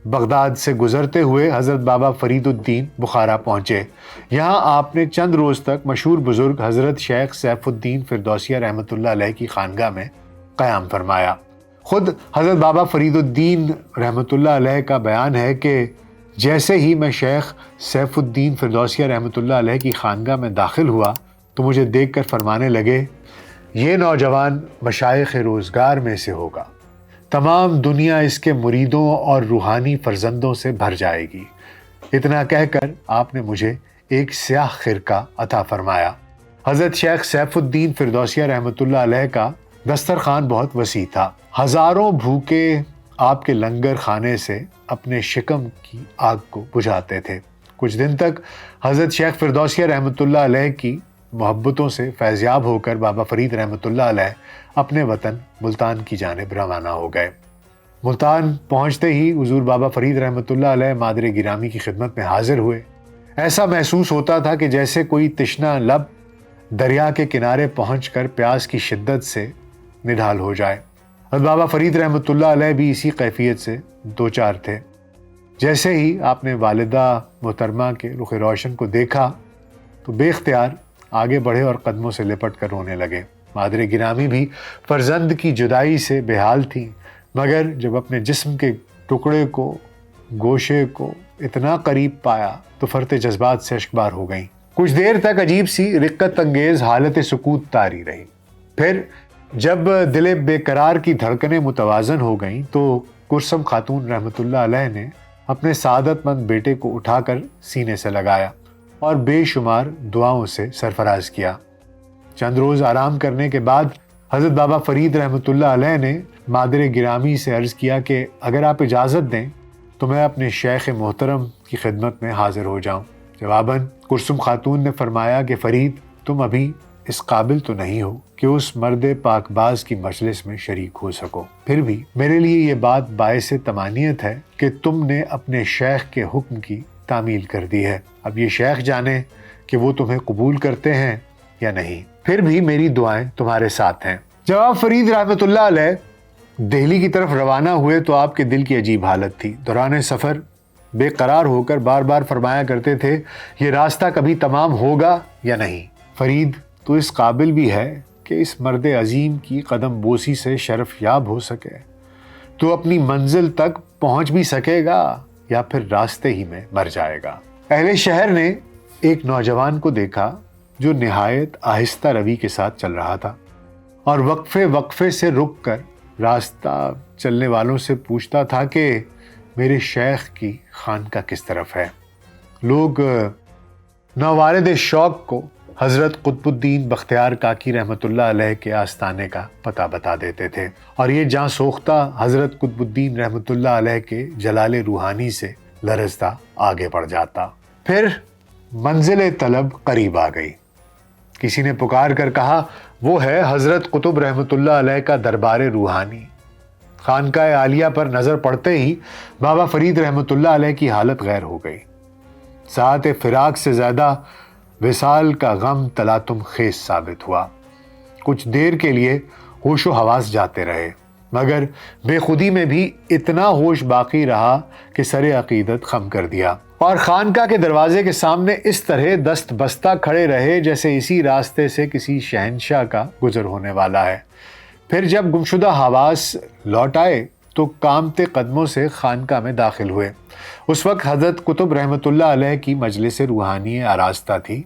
بغداد سے گزرتے ہوئے حضرت بابا فرید الدین بخارا پہنچے۔ یہاں آپ نے چند روز تک مشہور بزرگ حضرت شیخ سیف الدین فردوسیہ رحمۃ اللہ علیہ کی خانگاہ میں قیام فرمایا۔ خود حضرت بابا فرید الدین رحمۃ اللہ علیہ کا بیان ہے کہ جیسے ہی میں شیخ سیف الدین فردوسیہ رحمۃ اللہ علیہ کی خانگاہ میں داخل ہوا تو مجھے دیکھ کر فرمانے لگے، یہ نوجوان مشائخ روزگار میں سے ہوگا، تمام دنیا اس کے مریدوں اور روحانی فرزندوں سے بھر جائے گی۔ اتنا کہہ کر آپ نے مجھے ایک سیاہ خرقہ عطا فرمایا۔ حضرت شیخ سیف الدین فردوسیہ رحمۃ اللہ علیہ کا دسترخوان بہت وسیع تھا۔ ہزاروں بھوکے آپ کے لنگر خانے سے اپنے شکم کی آگ کو بجھاتے تھے۔ کچھ دن تک حضرت شیخ فردوسیہ رحمۃ اللہ علیہ کی محبتوں سے فیضیاب ہو کر بابا فرید رحمۃ اللہ علیہ اپنے وطن ملتان کی جانب روانہ ہو گئے۔ ملتان پہنچتے ہی حضور بابا فرید رحمۃ اللہ علیہ مادر گرامی کی خدمت میں حاضر ہوئے۔ ایسا محسوس ہوتا تھا کہ جیسے کوئی تشنہ لب دریا کے کنارے پہنچ کر پیاس کی شدت سے نڈھال ہو جائے۔ حضرت بابا فرید رحمۃ اللہ علیہ بھی اسی کیفیت سے دوچار تھے۔ جیسے ہی آپ نے والدہ محترمہ کے رخ روشن کو دیکھا تو بے اختیار آگے بڑھے اور قدموں سے لپٹ کر رونے لگے۔ مادر گرامی بھی فرزند کی جدائی سے بے حال تھی، مگر جب اپنے جسم کے ٹکڑے کو، گوشے کو اتنا قریب پایا تو فرط جذبات سے اشکبار ہو گئیں۔ کچھ دیر تک عجیب سی رقت انگیز حالت سکوت طاری رہی۔ پھر جب دل بے قرار کی دھڑکنیں متوازن ہو گئیں تو کرسم خاتون رحمۃ اللہ علیہ نے اپنے سعادت مند بیٹے کو اٹھا کر سینے سے لگایا اور بے شمار دعاؤں سے سرفراز کیا۔ چند روز آرام کرنے کے بعد حضرت بابا فرید رحمۃ اللہ علیہ نے مادر گرامی سے عرض کیا کہ اگر آپ اجازت دیں تو میں اپنے شیخ محترم کی خدمت میں حاضر ہو جاؤں۔ جواباً کرسم خاتون نے فرمایا کہ فرید، تم ابھی اس قابل تو نہیں ہو کہ اس مرد پاک باز کی مجلس میں شریک ہو سکو، پھر بھی میرے لیے یہ بات باعث تمانیت ہے کہ تم نے اپنے شیخ کے حکم کی تعمیل کر دی ہے۔ اب یہ شیخ جانے کہ وہ تمہیں قبول کرتے ہیں یا نہیں، پھر بھی میری دعائیں تمہارے ساتھ ہیں۔ جب آپ فرید رحمۃ اللہ علیہ دہلی کی طرف روانہ ہوئے تو آپ کے دل کی عجیب حالت تھی۔ دوران سفر بے قرار ہو کر بار بار فرمایا کرتے تھے، یہ راستہ کبھی تمام ہوگا یا نہیں؟ فرید، تو اس قابل بھی ہے کہ اس مرد عظیم کی قدم بوسی سے شرف یاب ہو سکے، تو اپنی منزل تک پہنچ بھی سکے گا یا پھر راستے ہی میں مر جائے گا۔ اہل شہر نے ایک نوجوان کو دیکھا جو نہایت آہستہ روی کے ساتھ چل رہا تھا اور وقفے وقفے سے رک کر راستہ چلنے والوں سے پوچھتا تھا کہ میرے شیخ کی خانقاہ کس طرف ہے۔ لوگ نوارد شوق کو حضرت قطب الدین بختیار کاکی رحمۃ اللہ علیہ کے آستانے کا پتہ بتا دیتے تھے اور یہ جاں سوختہ حضرت قطب الدین رحمۃ اللہ علیہ کے جلال روحانی سے لرزتا آگے بڑھ جاتا۔ پھر منزل طلب قریب آ گئی۔ کسی نے پکار کر کہا، وہ ہے حضرت قطب رحمۃ اللہ علیہ کا دربار روحانی۔ خانقاہ عالیہ پر نظر پڑتے ہی بابا فرید رحمۃ اللہ علیہ کی حالت غیر ہو گئی۔ ساعت فراق سے زیادہ وصال کا غم تلاطم خیز ثابت ہوا۔ کچھ دیر کے لیے ہوش و حواس جاتے رہے، مگر بے خودی میں بھی اتنا ہوش باقی رہا کہ سر عقیدت خم کر دیا اور خانقاہ کے دروازے کے سامنے اس طرح دست بستہ کھڑے رہے جیسے اسی راستے سے کسی شہنشاہ کا گزر ہونے والا ہے۔ پھر جب گمشدہ حواس لوٹ آئے تو کامتے قدموں سے خانقاہ میں داخل ہوئے۔ اس وقت حضرت قطب رحمۃ اللہ علیہ کی مجلس روحانی آراستہ تھی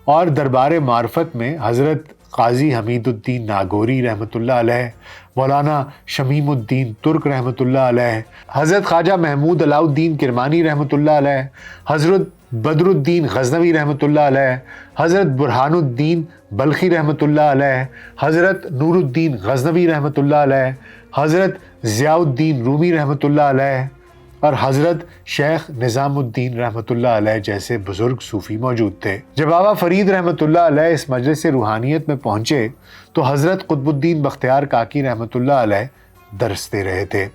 اور دربار معرفت میں حضرت قاضی حمید الدین ناگوری رحمۃ اللہ علیہ، مولانا شمیم الدین ترک رحمۃ اللہ علیہ، حضرت خواجہ محمود علاء الدین کرمانی رحمۃ اللہ علیہ، حضرت بدر الدین غزنوی رحمۃ اللہ علیہ، حضرت برہان الدین بلخی رحمۃ اللہ علیہ، حضرت نور الدین غزنوی رحمۃ اللہ علیہ، حضرت ضیاء الدین رومی رحمۃ اللہ علیہ اور حضرت شیخ نظام الدین رحمۃ اللہ علیہ جیسے بزرگ صوفی موجود تھے۔ جب بابا فرید رحمۃ اللہ علیہ اس مجلس روحانیت میں پہنچے تو حضرت قطب الدین بختیار کاکی رحمۃ اللہ علیہ درس دے رہے تھے۔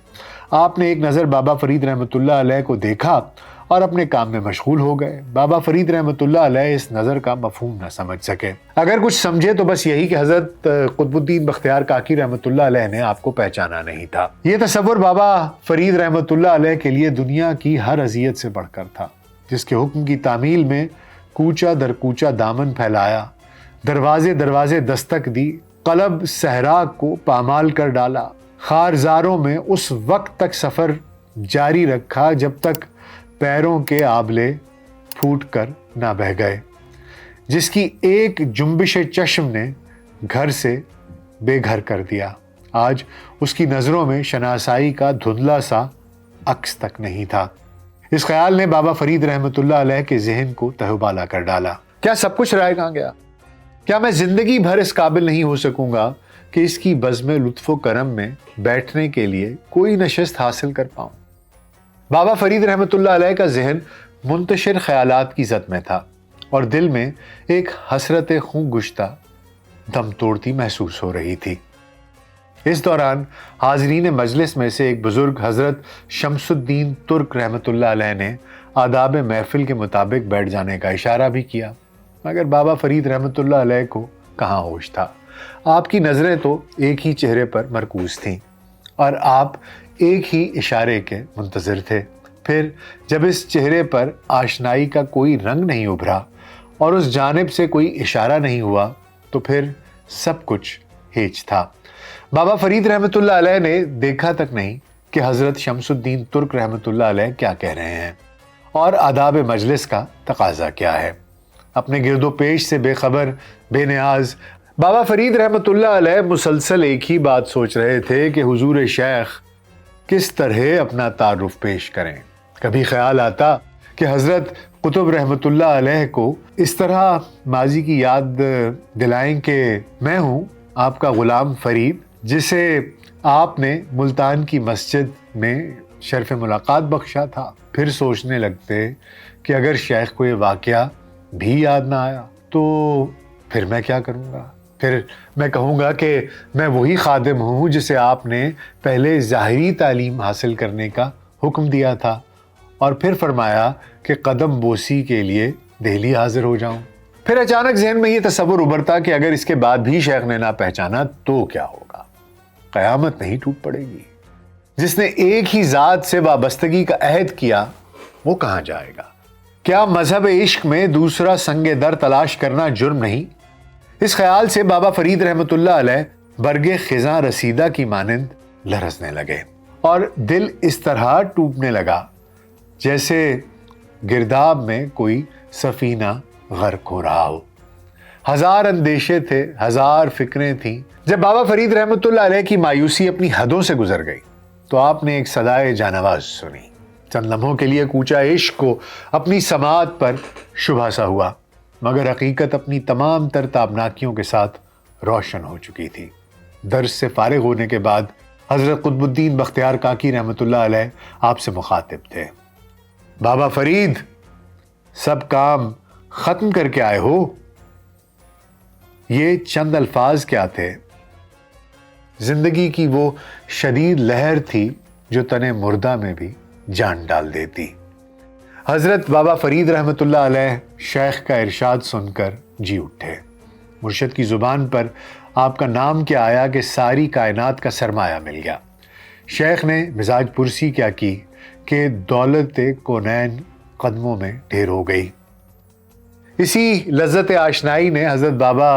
آپ نے ایک نظر بابا فرید رحمۃ اللہ علیہ کو دیکھا اور اپنے کام میں مشغول ہو گئے۔ بابا فرید رحمۃ اللہ علیہ اس نظر کا مفہوم نہ سمجھ سکے، اگر کچھ سمجھے تو بس یہی کہ حضرت قطب الدین بختیار کاکی رحمۃ اللہ علیہ نے آپ کو پہچانا نہیں تھا۔ یہ تصور بابا فرید رحمۃ اللہ علیہ کے لیے دنیا کی ہر اذیت سے بڑھ کر تھا، جس کے حکم کی تعمیل میں کوچہ در کوچہ دامن پھیلایا، دروازے دروازے دستک دی، قلب صحرا کو پامال کر ڈالا، خارزاروں میں اس وقت تک سفر جاری رکھا جب تک پیروں کے آبلے پھوٹ کر نہ بہہ گئے، جس کی ایک جنبش چشم نے گھر سے بے گھر کر دیا۔ آج اس کی نظروں میں شناسائی کا دھندلا سا عکس تک نہیں تھا۔ اس خیال نے بابا فرید رحمۃ اللہ علیہ کے ذہن کو تہوبالا کر ڈالا۔ کیا سب کچھ رائے کہاں گیا؟ کیا میں زندگی بھر اس قابل نہیں ہو سکوں گا کہ اس کی بزم لطف و کرم میں بیٹھنے کے لیے کوئی نشست حاصل کر پاؤں؟ بابا فرید رحمۃ اللہ علیہ کا ذہن منتشر خیالات کی زد میں تھا اور دل میں ایک حسرت خون گشتہ دم توڑتی محسوس ہو رہی تھی۔ اس دوران حاضرین مجلس میں سے ایک بزرگ حضرت شمس الدین ترک رحمۃ اللہ علیہ نے آداب محفل کے مطابق بیٹھ جانے کا اشارہ بھی کیا، مگر بابا فرید رحمۃ اللہ علیہ کو کہاں ہوش تھا۔ آپ کی نظریں تو ایک ہی چہرے پر مرکوز تھیں اور آپ ایک ہی اشارے کے منتظر تھے۔ پھر جب اس چہرے پر آشنائی کا کوئی رنگ نہیں ابھرا اور اس جانب سے کوئی اشارہ نہیں ہوا تو پھر سب کچھ ہیچ تھا۔ بابا فرید رحمۃ اللہ علیہ نے دیکھا تک نہیں کہ حضرت شمس الدین ترک رحمۃ اللہ علیہ کیا کہہ رہے ہیں اور آداب مجلس کا تقاضا کیا ہے۔ اپنے گرد و پیش سے بے خبر بے نیاز بابا فرید رحمۃ اللہ علیہ مسلسل ایک ہی بات سوچ رہے تھے کہ حضور شیخ کس طرح اپنا تعارف پیش کریں۔ کبھی خیال آتا کہ حضرت قطب رحمۃ اللہ علیہ کو اس طرح ماضی کی یاد دلائیں کہ میں ہوں آپ کا غلام فرید، جسے آپ نے ملتان کی مسجد میں شرف ملاقات بخشا تھا۔ پھر سوچنے لگتے کہ اگر شیخ کو یہ واقعہ بھی یاد نہ آیا تو پھر میں کیا کروں گا؟ پھر میں کہوں گا کہ میں وہی خادم ہوں جسے آپ نے پہلے ظاہری تعلیم حاصل کرنے کا حکم دیا تھا اور پھر فرمایا کہ قدم بوسی کے لیے دہلی حاضر ہو جاؤں۔ پھر اچانک ذہن میں یہ تصور ابھرتا کہ اگر اس کے بعد بھی شیخ نے نہ پہچانا تو کیا ہوگا؟ قیامت نہیں ٹوٹ پڑے گی؟ جس نے ایک ہی ذات سے وابستگی کا عہد کیا وہ کہاں جائے گا؟ کیا مذہب عشق میں دوسرا سنگ در تلاش کرنا جرم نہیں؟ اس خیال سے بابا فرید رحمۃ اللہ علیہ برگ خزاں رسیدہ کی مانند لرزنے لگے اور دل اس طرح ٹوٹنے لگا جیسے گرداب میں کوئی سفینہ غرق ہو رہا ہو۔ ہزار اندیشے تھے، ہزار فکریں تھیں۔ جب بابا فرید رحمۃ اللہ علیہ کی مایوسی اپنی حدوں سے گزر گئی تو آپ نے ایک صدائے جانواز سنی۔ چند لمحوں کے لیے کوچہ عشق کو اپنی سماعت پر شبہ سا ہوا، مگر حقیقت اپنی تمام تر تابناکیوں کے ساتھ روشن ہو چکی تھی۔ درس سے فارغ ہونے کے بعد حضرت قطب الدین بختیار کاکی رحمۃ اللہ علیہ آپ سے مخاطب تھے۔ بابا فرید، سب کام ختم کر کے آئے ہو؟ یہ چند الفاظ کیا تھے؟ زندگی کی وہ شدید لہر تھی جو تن مردہ میں بھی جان ڈال دیتی۔ حضرت بابا فرید رحمۃ اللہ علیہ شیخ کا ارشاد سن کر جی اٹھے۔ مرشد کی زبان پر آپ کا نام کیا آیا کہ ساری کائنات کا سرمایہ مل گیا۔ شیخ نے مزاج پرسی کیا کی کہ دولت کونین قدموں میں ڈھیر ہو گئی۔ اسی لذت آشنائی نے حضرت بابا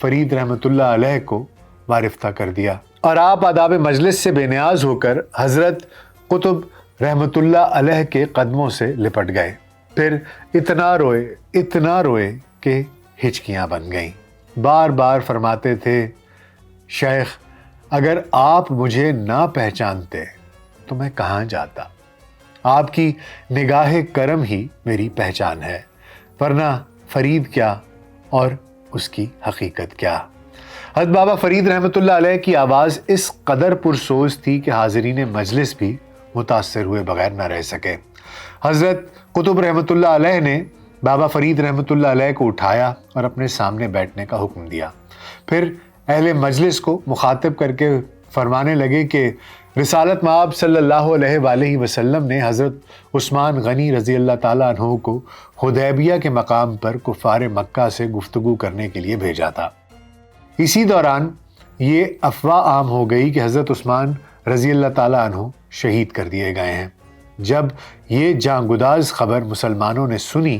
فرید رحمۃ اللہ علیہ کو وارفتہ کر دیا اور آپ آداب مجلس سے بے نیاز ہو کر حضرت قطب رحمۃ اللہ علیہ کے قدموں سے لپٹ گئے۔ پھر اتنا روئے کہ ہچکیاں بن گئیں۔ بار بار فرماتے تھے، شیخ اگر آپ مجھے نہ پہچانتے تو میں کہاں جاتا؟ آپ کی نگاہ کرم ہی میری پہچان ہے، ورنہ فرید کیا اور اس کی حقیقت کیا؟ حضرت بابا فرید رحمۃ اللہ علیہ کی آواز اس قدر پرسوز تھی کہ حاضرین مجلس بھی متاثر ہوئے بغیر نہ رہ سکے۔ حضرت قطب رحمۃ اللہ علیہ نے بابا فرید رحمۃ اللہ علیہ کو اٹھایا اور اپنے سامنے بیٹھنے کا حکم دیا۔ پھر اہل مجلس کو مخاطب کر کے فرمانے لگے کہ رسالت مآب صلی اللہ علیہ وآلہ وسلم نے حضرت عثمان غنی رضی اللہ تعالیٰ عنہ کو حدیبیہ کے مقام پر کفار مکہ سے گفتگو کرنے کے لیے بھیجا تھا۔ اسی دوران یہ افواہ عام ہو گئی کہ حضرت عثمان رضی اللہ تعالیٰ عنہ شہید کر دیے گئے ہیں۔ جب یہ جانگداز خبر مسلمانوں نے سنی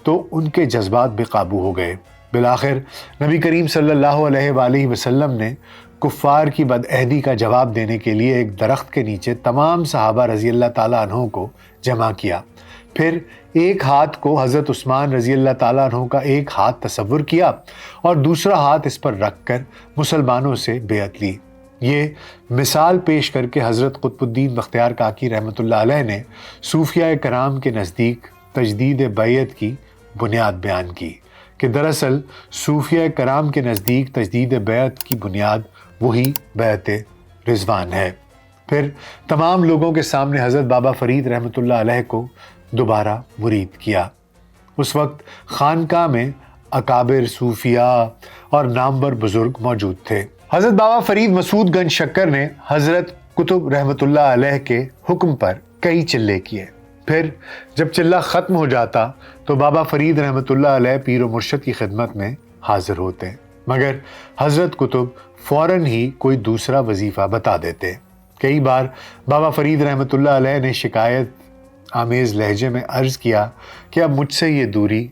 تو ان کے جذبات بے قابو ہو گئے۔ بالآخر نبی کریم صلی اللہ علیہ وآلہ وسلم نے کفار کی بدعہدی کا جواب دینے کے لیے ایک درخت کے نیچے تمام صحابہ رضی اللہ تعالیٰ عنہ کو جمع کیا. پھر ایک ہاتھ کو حضرت عثمان رضی اللہ تعالیٰ عنہ کا ایک ہاتھ تصور کیا اور دوسرا ہاتھ اس پر رکھ کر مسلمانوں سے بیعت لی. یہ مثال پیش کر کے حضرت قطب الدین بختیار کاکی رحمۃ اللہ علیہ نے صوفیاء کرام کے نزدیک تجدید بیعت کی بنیاد بیان کی کہ دراصل صوفیاء کرام کے نزدیک تجدید بیعت کی بنیاد وہی بیعت رضوان ہے. پھر تمام لوگوں کے سامنے حضرت بابا فرید رحمۃ اللہ علیہ کو دوبارہ مرید کیا. اس وقت خانقاہ میں اکابر صوفیاء اور نامور بزرگ موجود تھے. حضرت بابا فرید مسعود گنج شکر نے حضرت قطب رحمۃ اللہ علیہ کے حکم پر کئی چلے کیے. پھر جب چلہ ختم ہو جاتا تو بابا فرید رحمۃ اللہ علیہ پیر و مرشد کی خدمت میں حاضر ہوتے، مگر حضرت قطب فوراً ہی کوئی دوسرا وظیفہ بتا دیتے. کئی بار بابا فرید رحمۃ اللہ علیہ نے شکایت آمیز لہجے میں عرض کیا کہ اب مجھ سے یہ دوری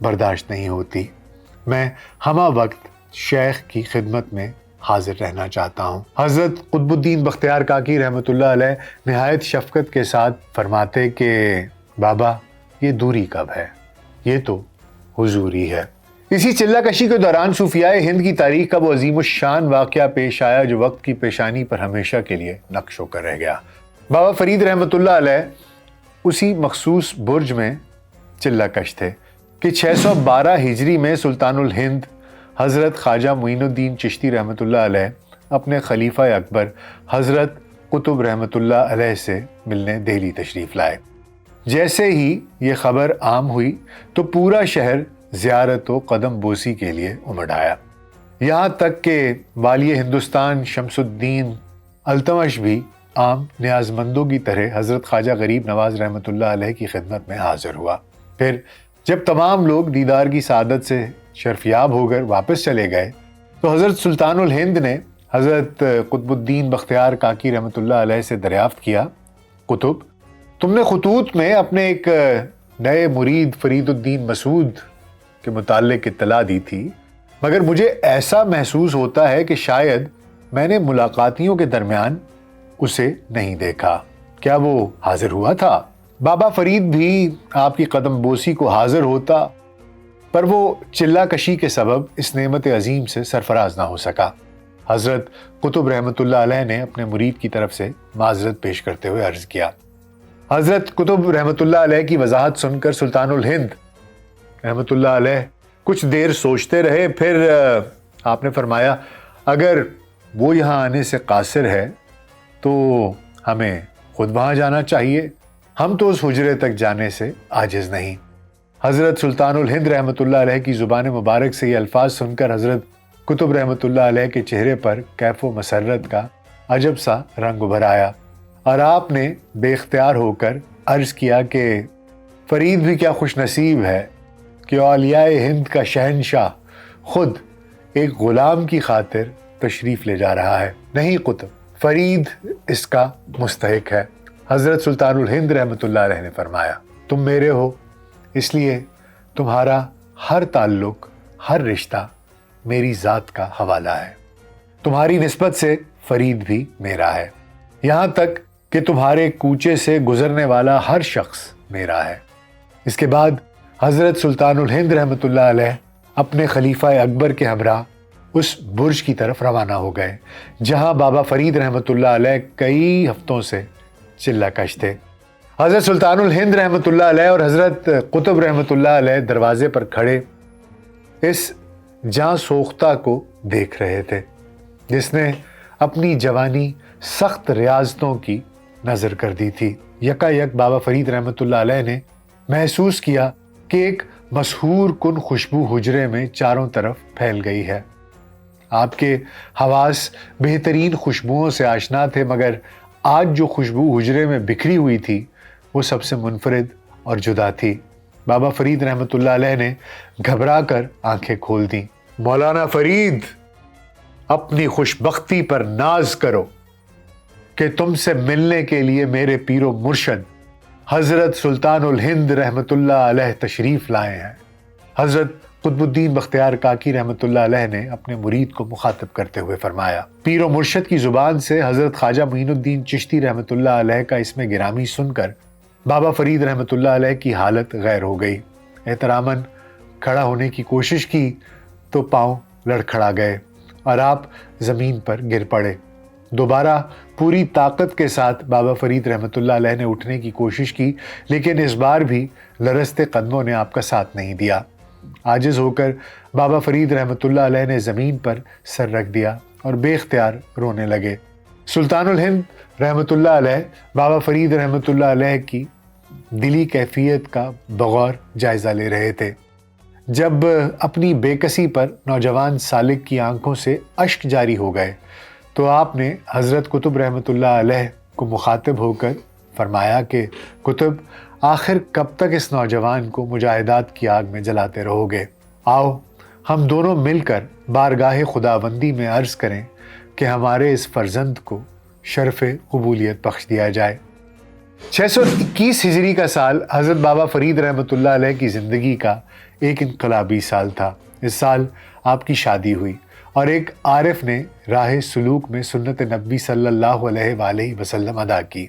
برداشت نہیں ہوتی، میں ہمہ وقت شیخ کی خدمت میں حاضر رہنا چاہتا ہوں. حضرت قطب الدین بختیار کاکی رحمۃ اللہ علیہ نہایت شفقت کے ساتھ فرماتے کہ بابا یہ دوری کب ہے، یہ تو حضوری ہے. اسی چلہ کشی کے دوران صوفیاء ہند کی تاریخ کا وہ عظیم الشان واقعہ پیش آیا جو وقت کی پیشانی پر ہمیشہ کے لیے نقش ہو کر رہ گیا. بابا فرید رحمۃ اللہ علیہ اسی مخصوص برج میں چلہ کش تھے کہ 612 ہجری میں سلطان الہند حضرت خواجہ معین الدین چشتی رحمۃ اللہ علیہ اپنے خلیفہ اکبر حضرت قطب رحمۃ اللہ علیہ سے ملنے دہلی تشریف لائے. جیسے ہی یہ خبر عام ہوئی تو پورا شہر زیارت و قدم بوسی کے لیے امڑ آیا. یہاں تک کہ والی ہندوستان شمس الدین التمش بھی عام نیاز مندوں کی طرح حضرت خواجہ غریب نواز رحمۃ اللہ علیہ کی خدمت میں حاضر ہوا. پھر جب تمام لوگ دیدار کی سعادت سے شرفیاب ہو کر واپس چلے گئے تو حضرت سلطان الہند نے حضرت قطب الدین بختیار کاکی رحمۃ اللہ علیہ سے دریافت کیا، قطب تم نے خطوط میں اپنے ایک نئے مرید فرید الدین مسعود کے متعلق اطلاع دی تھی، مگر مجھے ایسا محسوس ہوتا ہے کہ شاید میں نے ملاقاتیوں کے درمیان اسے نہیں دیکھا. کیا وہ حاضر ہوا تھا؟ بابا فرید بھی آپ کی قدم بوسی کو حاضر ہوتا، پر وہ چلہ کشی کے سبب اس نعمت عظیم سے سرفراز نہ ہو سکا. حضرت قطب رحمۃ اللہ علیہ نے اپنے مرید کی طرف سے معذرت پیش کرتے ہوئے عرض کیا. حضرت قطب رحمۃ اللہ علیہ کی وضاحت سن کر سلطان الہند رحمۃ اللہ علیہ کچھ دیر سوچتے رہے. پھر آپ نے فرمایا اگر وہ یہاں آنے سے قاصر ہے تو ہمیں خود وہاں جانا چاہیے، ہم تو اس حجرے تک جانے سے عاجز نہیں. حضرت سلطان الہند رحمۃ اللہ علیہ کی زبان مبارک سے یہ الفاظ سن کر حضرت قطب رحمۃ اللہ علیہ کے چہرے پر کیف و مسرت کا عجب سا رنگ ابھر آیا اور آپ نے بے اختیار ہو کر عرض کیا کہ فرید بھی کیا خوش نصیب ہے کہ اولیاء ہند کا شہنشاہ خود ایک غلام کی خاطر تشریف لے جا رہا ہے. نہیں قطب، فرید اس کا مستحق ہے. حضرت سلطان الہند رحمۃ اللہ علیہ نے فرمایا تم میرے ہو، اس لیے تمہارا ہر تعلق ہر رشتہ میری ذات کا حوالہ ہے. تمہاری نسبت سے فرید بھی میرا ہے، یہاں تک کہ تمہارے کوچے سے گزرنے والا ہر شخص میرا ہے. اس کے بعد حضرت سلطان الہند رحمۃ اللہ علیہ اپنے خلیفہ اکبر کے ہمراہ اس برج کی طرف روانہ ہو گئے جہاں بابا فرید رحمۃ اللہ علیہ کئی ہفتوں سے چلہ کش تھے. حضرت سلطان الہند رحمۃ اللہ علیہ اور حضرت قطب رحمۃ اللہ علیہ دروازے پر کھڑے اس جاں سوختہ کو دیکھ رہے تھے جس نے اپنی جوانی سخت ریاضتوں کی نظر کر دی تھی. یکا یک بابا فرید رحمۃ اللہ علیہ نے محسوس کیا کہ ایک مسحور کن خوشبو حجرے میں چاروں طرف پھیل گئی ہے. آپ کے حواس بہترین خوشبوؤں سے آشنا تھے، مگر آج جو خوشبو حجرے میں بکھری ہوئی تھی وہ سب سے منفرد اور جدا تھی. بابا فرید رحمۃ اللہ علیہ نے گھبرا کر آنکھیں کھول دیں. مولانا فرید، اپنی خوش بختی پر ناز کرو کہ تم سے ملنے کے لیے میرے پیر و مرشد حضرت سلطان الہند رحمۃ اللہ علیہ تشریف لائے ہیں. حضرت قطب الدین بختیار کاکی رحمۃ اللہ علیہ نے اپنے مرید کو مخاطب کرتے ہوئے فرمایا۔ پیر و مرشد کی زبان سے حضرت خواجہ معین الدین چشتی رحمۃ اللہ علیہ کا اسم گرامی سن کر بابا فرید رحمۃ اللہ علیہ کی حالت غیر ہو گئی۔ احتراماً کھڑا ہونے کی کوشش کی تو پاؤں لڑکھڑا گئے اور آپ زمین پر گر پڑے۔ دوبارہ پوری طاقت کے ساتھ بابا فرید رحمۃ اللہ علیہ نے اٹھنے کی کوشش کی، لیکن اس بار بھی لرزتے قدموں نے آپ کا ساتھ نہیں دیا۔ عاجز ہو کر بابا فرید رحمۃ اللہ علیہ نے زمین پر سر رکھ دیا اور بے اختیار رونے لگے۔ سلطان الہند رحمۃ اللہ علیہ بابا فرید رحمۃ اللہ علیہ کی دلی کیفیت کا بغور جائزہ لے رہے تھے۔ جب اپنی بے کسی پر نوجوان سالک کی آنکھوں سے اشک جاری ہو گئے تو آپ نے حضرت قطب رحمۃ اللہ علیہ کو مخاطب ہو کر فرمایا کہ قطب، آخر کب تک اس نوجوان کو مجاہدات کی آگ میں جلاتے رہو گے؟ آؤ ہم دونوں مل کر بارگاہ خداوندی میں عرض کریں کہ ہمارے اس فرزند کو شرف قبولیت بخش دیا جائے۔ 621 ہجری کا سال حضرت بابا فرید رحمۃ اللہ علیہ کی زندگی کا ایک انقلابی سال تھا۔ اس سال آپ کی شادی ہوئی اور ایک عارف نے راہ سلوک میں سنت نبی صلی اللہ علیہ وآلہ وسلم ادا کی۔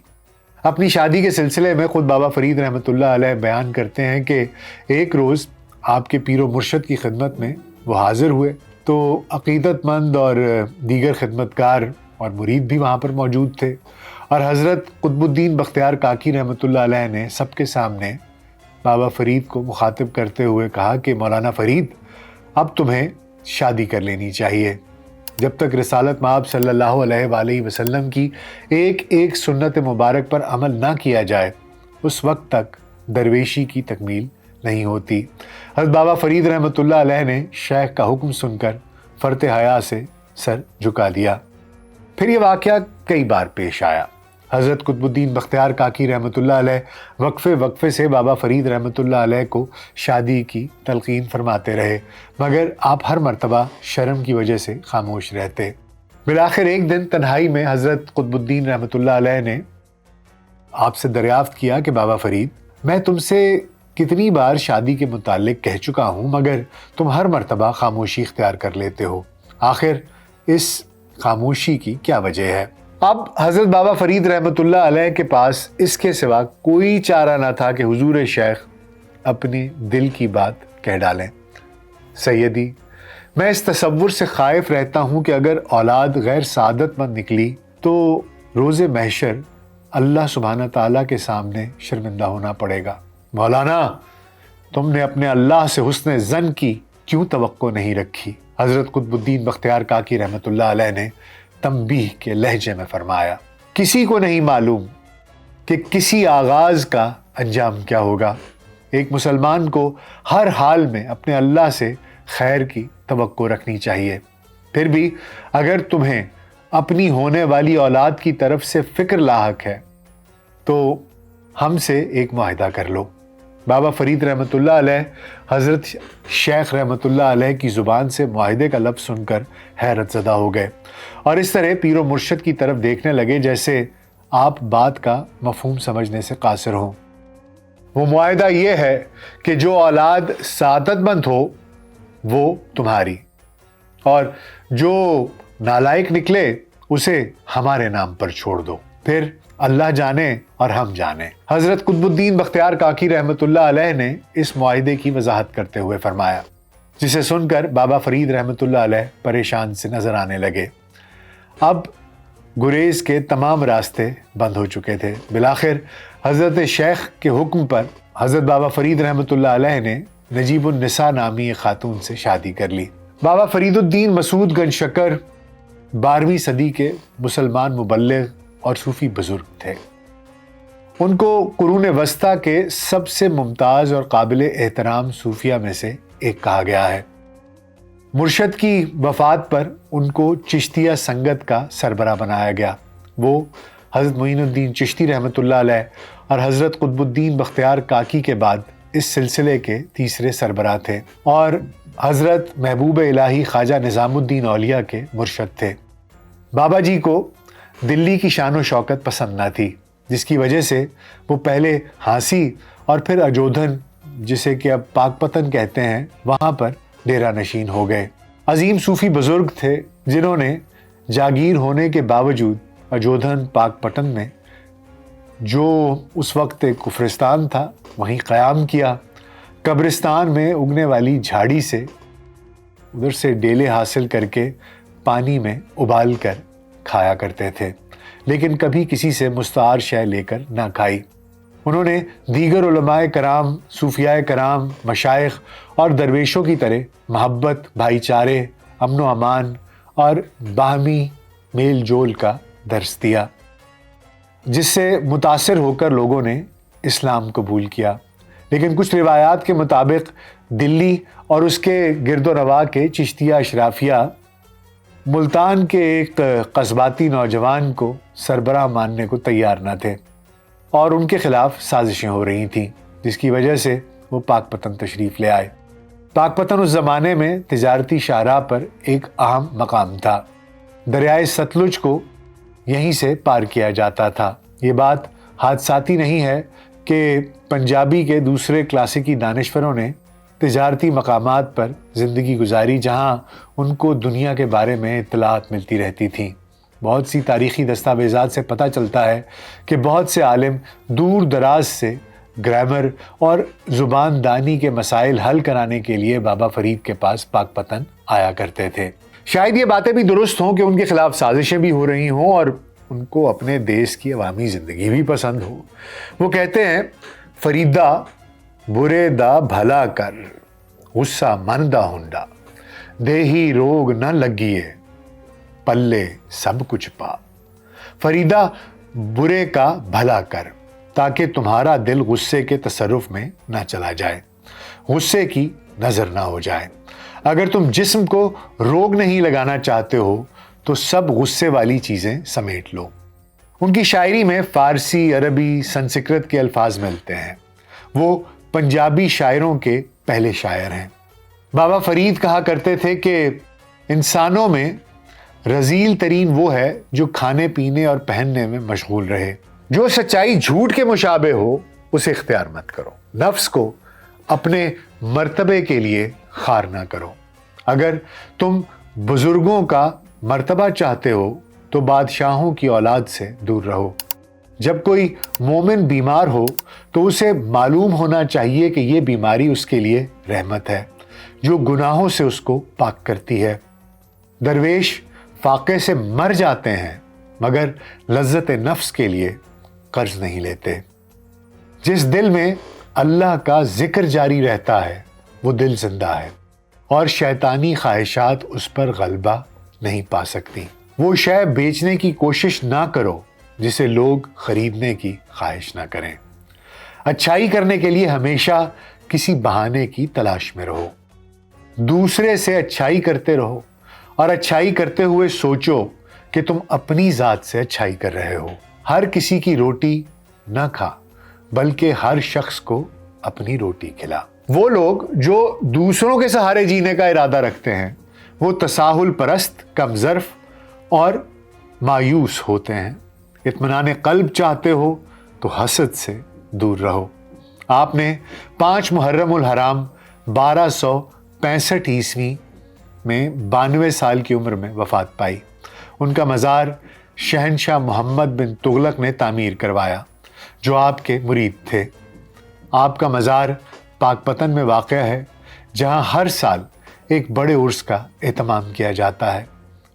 اپنی شادی کے سلسلے میں خود بابا فرید رحمۃ اللہ علیہ بیان کرتے ہیں کہ ایک روز آپ کے پیر و مرشد کی خدمت میں وہ حاضر ہوئے تو عقیدت مند اور دیگر خدمتگار اور مرید بھی وہاں پر موجود تھے، اور حضرت قطب الدین بختیار کاکی رحمۃ اللہ علیہ نے سب کے سامنے بابا فرید کو مخاطب کرتے ہوئے کہا کہ مولانا فرید، اب تمہیں شادی کر لینی چاہیے۔ جب تک رسالت مآب صلی اللہ علیہ وآلہ وسلم کی ایک ایک سنت مبارک پر عمل نہ کیا جائے، اس وقت تک درویشی کی تکمیل نہیں ہوتی۔ حضرت بابا فرید رحمۃ اللہ علیہ نے شیخ کا حکم سن کر فرط حیا سے سر جھکا دیا۔ پھر یہ واقعہ کئی بار پیش آیا۔ حضرت قطب الدین بختیار کاکی رحمۃ اللہ علیہ وقفے سے بابا فرید رحمۃ اللہ علیہ کو شادی کی تلقین فرماتے رہے، مگر آپ ہر مرتبہ شرم کی وجہ سے خاموش رہتے۔ بالآخر ایک دن تنہائی میں حضرت قطب الدین رحمۃ اللہ علیہ نے آپ سے دریافت کیا کہ بابا فرید، میں تم سے کتنی بار شادی کے متعلق کہہ چکا ہوں، مگر تم ہر مرتبہ خاموشی اختیار کر لیتے ہو، آخر اس خاموشی کی کیا وجہ ہے؟ اب حضرت بابا فرید رحمۃ اللہ علیہ کے پاس اس کے سوا کوئی چارہ نہ تھا کہ حضور شیخ اپنی دل کی بات کہہ ڈالیں۔ سیدی، میں اس تصور سے خائف رہتا ہوں کہ اگر اولاد غیر سعادت مند نکلی تو روز محشر اللہ سبحانہ تعالیٰ کے سامنے شرمندہ ہونا پڑے گا۔ مولانا، تم نے اپنے اللہ سے حسن ظن کی کیوں توقع نہیں رکھی؟ حضرت قطب الدین بختیار کاکی رحمۃ اللہ علیہ نے تنبیہ کے لہجے میں فرمایا، کسی کو نہیں معلوم کہ کسی آغاز کا انجام کیا ہوگا۔ ایک مسلمان کو ہر حال میں اپنے اللہ سے خیر کی توقع رکھنی چاہیے۔ پھر بھی اگر تمہیں اپنی ہونے والی اولاد کی طرف سے فکر لاحق ہے تو ہم سے ایک معاہدہ کر لو۔ بابا فرید رحمۃ اللہ علیہ حضرت شیخ رحمۃ اللہ علیہ کی زبان سے معاہدے کا لفظ سن کر حیرت زدہ ہو گئے اور اس طرح پیر و مرشد کی طرف دیکھنے لگے جیسے آپ بات کا مفہوم سمجھنے سے قاصر ہوں۔ وہ معاہدہ یہ ہے کہ جو اولاد سعادت مند ہو وہ تمہاری، اور جو نالائق نکلے اسے ہمارے نام پر چھوڑ دو، پھر اللہ جانے اور ہم جانے۔ حضرت قطب الدین بختیار کاکی رحمۃ اللہ علیہ نے اس معاہدے کی وضاحت کرتے ہوئے فرمایا، جسے سن کر بابا فرید رحمۃ اللہ علیہ پریشان سے نظر آنے لگے۔ اب گریز کے تمام راستے بند ہو چکے تھے۔ بالآخر حضرت شیخ کے حکم پر حضرت بابا فرید رحمۃ اللہ علیہ نے نجیب النساء نامی ایک خاتون سے شادی کر لی۔ بابا فرید الدین مسعود گنج شکر 12ویں صدی کے مسلمان مبلغ اور صوفی بزرگ تھے۔ ان کو قرون وسطیٰ کے سب سے ممتاز اور قابل احترام صوفیہ میں سے ایک کہا گیا ہے۔ مرشد کی وفات پر ان کو چشتیہ سنگت کا سربراہ بنایا گیا۔ وہ حضرت معین الدین چشتی رحمۃ اللہ علیہ اور حضرت قطب الدین بختیار کاکی کے بعد اس سلسلے کے تیسرے سربراہ تھے اور حضرت محبوب الہی خواجہ نظام الدین اولیاء کے مرشد تھے۔ بابا جی کو دلی کی شان و شوکت پسند نہ تھی، جس کی وجہ سے وہ پہلے ہانسی اور پھر اجودھن، جسے کہ اب پاک پتن کہتے ہیں، وہاں پر ڈیرا نشین ہو گئے۔ عظیم صوفی بزرگ تھے جنہوں نے جاگیر ہونے کے باوجود اجودھن پاک پٹن میں جو اس وقت ایک کفرستان تھا وہیں قیام کیا۔ قبرستان میں اگنے والی جھاڑی سے ادھر سے ڈیلے حاصل کر کے پانی میں ابال کر کھایا کرتے تھے، لیکن کبھی کسی سے مستعار شے لے کر نہ کھائی۔ انہوں نے دیگر علماء کرام، صوفیاء کرام، مشائخ اور درویشوں کی طرح محبت، بھائی چارے، امن و امان اور باہمی میل جول کا درس دیا، جس سے متاثر ہو کر لوگوں نے اسلام قبول کیا۔ لیکن کچھ روایات کے مطابق دلی اور اس کے گرد و نواح کے چشتیہ اشرافیہ ملتان کے ایک قصباتی نوجوان کو سربراہ ماننے کو تیار نہ تھے اور ان کے خلاف سازشیں ہو رہی تھیں، جس کی وجہ سے وہ پاک پتن تشریف لے آئے۔ پاک پتن اس زمانے میں تجارتی شاہراہ پر ایک اہم مقام تھا۔ دریائے ستلج کو یہیں سے پار کیا جاتا تھا۔ یہ بات حادثاتی نہیں ہے کہ پنجابی کے دوسرے کلاسیکی دانشوروں نے تجارتی مقامات پر زندگی گزاری جہاں ان کو دنیا کے بارے میں اطلاعات ملتی رہتی تھیں۔ بہت سی تاریخی دستاویزات سے پتہ چلتا ہے کہ بہت سے عالم دور دراز سے گرامر اور زبان دانی کے مسائل حل کرانے کے لیے بابا فرید کے پاس پاک پتن آیا کرتے تھے۔ شاید یہ باتیں بھی درست ہوں کہ ان کے خلاف سازشیں بھی ہو رہی ہوں اور ان کو اپنے دیش کی عوامی زندگی بھی پسند ہو۔ وہ کہتے ہیں، فریدا برے دا بھلا کر، غصہ من دا ہنڈا، دیہی روگ نہ لگیے، پلے سب کچھ پا۔ فریدا برے کا بھلا کر تاکہ تمہارا دل غصے کے تصرف میں نہ چلا جائے، غصے کی نظر نہ ہو جائے۔ اگر تم جسم کو روگ نہیں لگانا چاہتے ہو تو سب غصے والی چیزیں سمیٹ لو۔ ان کی شاعری میں فارسی، عربی، سنسکرت کے الفاظ ملتے ہیں۔ وہ پنجابی شاعروں کے پہلے شاعر ہیں۔ بابا فرید کہا کرتے تھے کہ انسانوں میں رذیل ترین وہ ہے جو کھانے پینے اور پہننے میں مشغول رہے۔ جو سچائی جھوٹ کے مشابہ ہو اسے اختیار مت کرو، نفس کو اپنے مرتبے کے لیے خار نہ کرو۔ اگر تم بزرگوں کا مرتبہ چاہتے ہو تو بادشاہوں کی اولاد سے دور رہو۔ جب کوئی مومن بیمار ہو تو اسے معلوم ہونا چاہیے کہ یہ بیماری اس کے لیے رحمت ہے جو گناہوں سے اس کو پاک کرتی ہے۔ درویش فاقے سے مر جاتے ہیں مگر لذت نفس کے لیے قرض نہیں لیتے۔ جس دل میں اللہ کا ذکر جاری رہتا ہے وہ دل زندہ ہے اور شیطانی خواہشات اس پر غلبہ نہیں پا سکتی۔ وہ شے بیچنے کی کوشش نہ کرو جسے لوگ خریدنے کی خواہش نہ کریں۔ اچھائی کرنے کے لیے ہمیشہ کسی بہانے کی تلاش میں رہو۔ دوسرے سے اچھائی کرتے رہو اور اچھائی کرتے ہوئے سوچو کہ تم اپنی ذات سے اچھائی کر رہے ہو۔ ہر کسی کی روٹی نہ کھا بلکہ ہر شخص کو اپنی روٹی کھلا۔ وہ لوگ جو دوسروں کے سہارے جینے کا ارادہ رکھتے ہیں وہ تساہل پرست، کم ظرف اور مایوس ہوتے ہیں۔ اطمینان قلب چاہتے ہو تو حسد سے دور رہو۔ آپ نے 5 محرم الحرام 1265 عیسوی میں 92 سال کی عمر میں وفات پائی۔ ان کا مزار شہنشاہ محمد بن تغلق نے تعمیر کروایا جو آپ کے مرید تھے۔ آپ کا مزار پاک پتن میں واقع ہے جہاں ہر سال ایک بڑے عرس کا اہتمام کیا جاتا ہے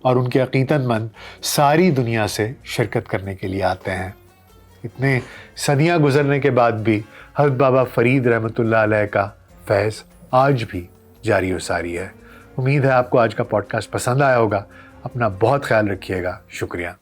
اور ان کے عقیدت مند ساری دنیا سے شرکت کرنے کے لیے آتے ہیں۔ اتنے صدیاں گزرنے کے بعد بھی حضرت بابا فرید رحمۃ اللہ علیہ کا فیض آج بھی جاری و ساری ہے۔ امید ہے آپ کو آج کا پوڈ کاسٹ پسند آیا ہوگا۔ اپنا بہت خیال رکھیے گا۔ شکریہ۔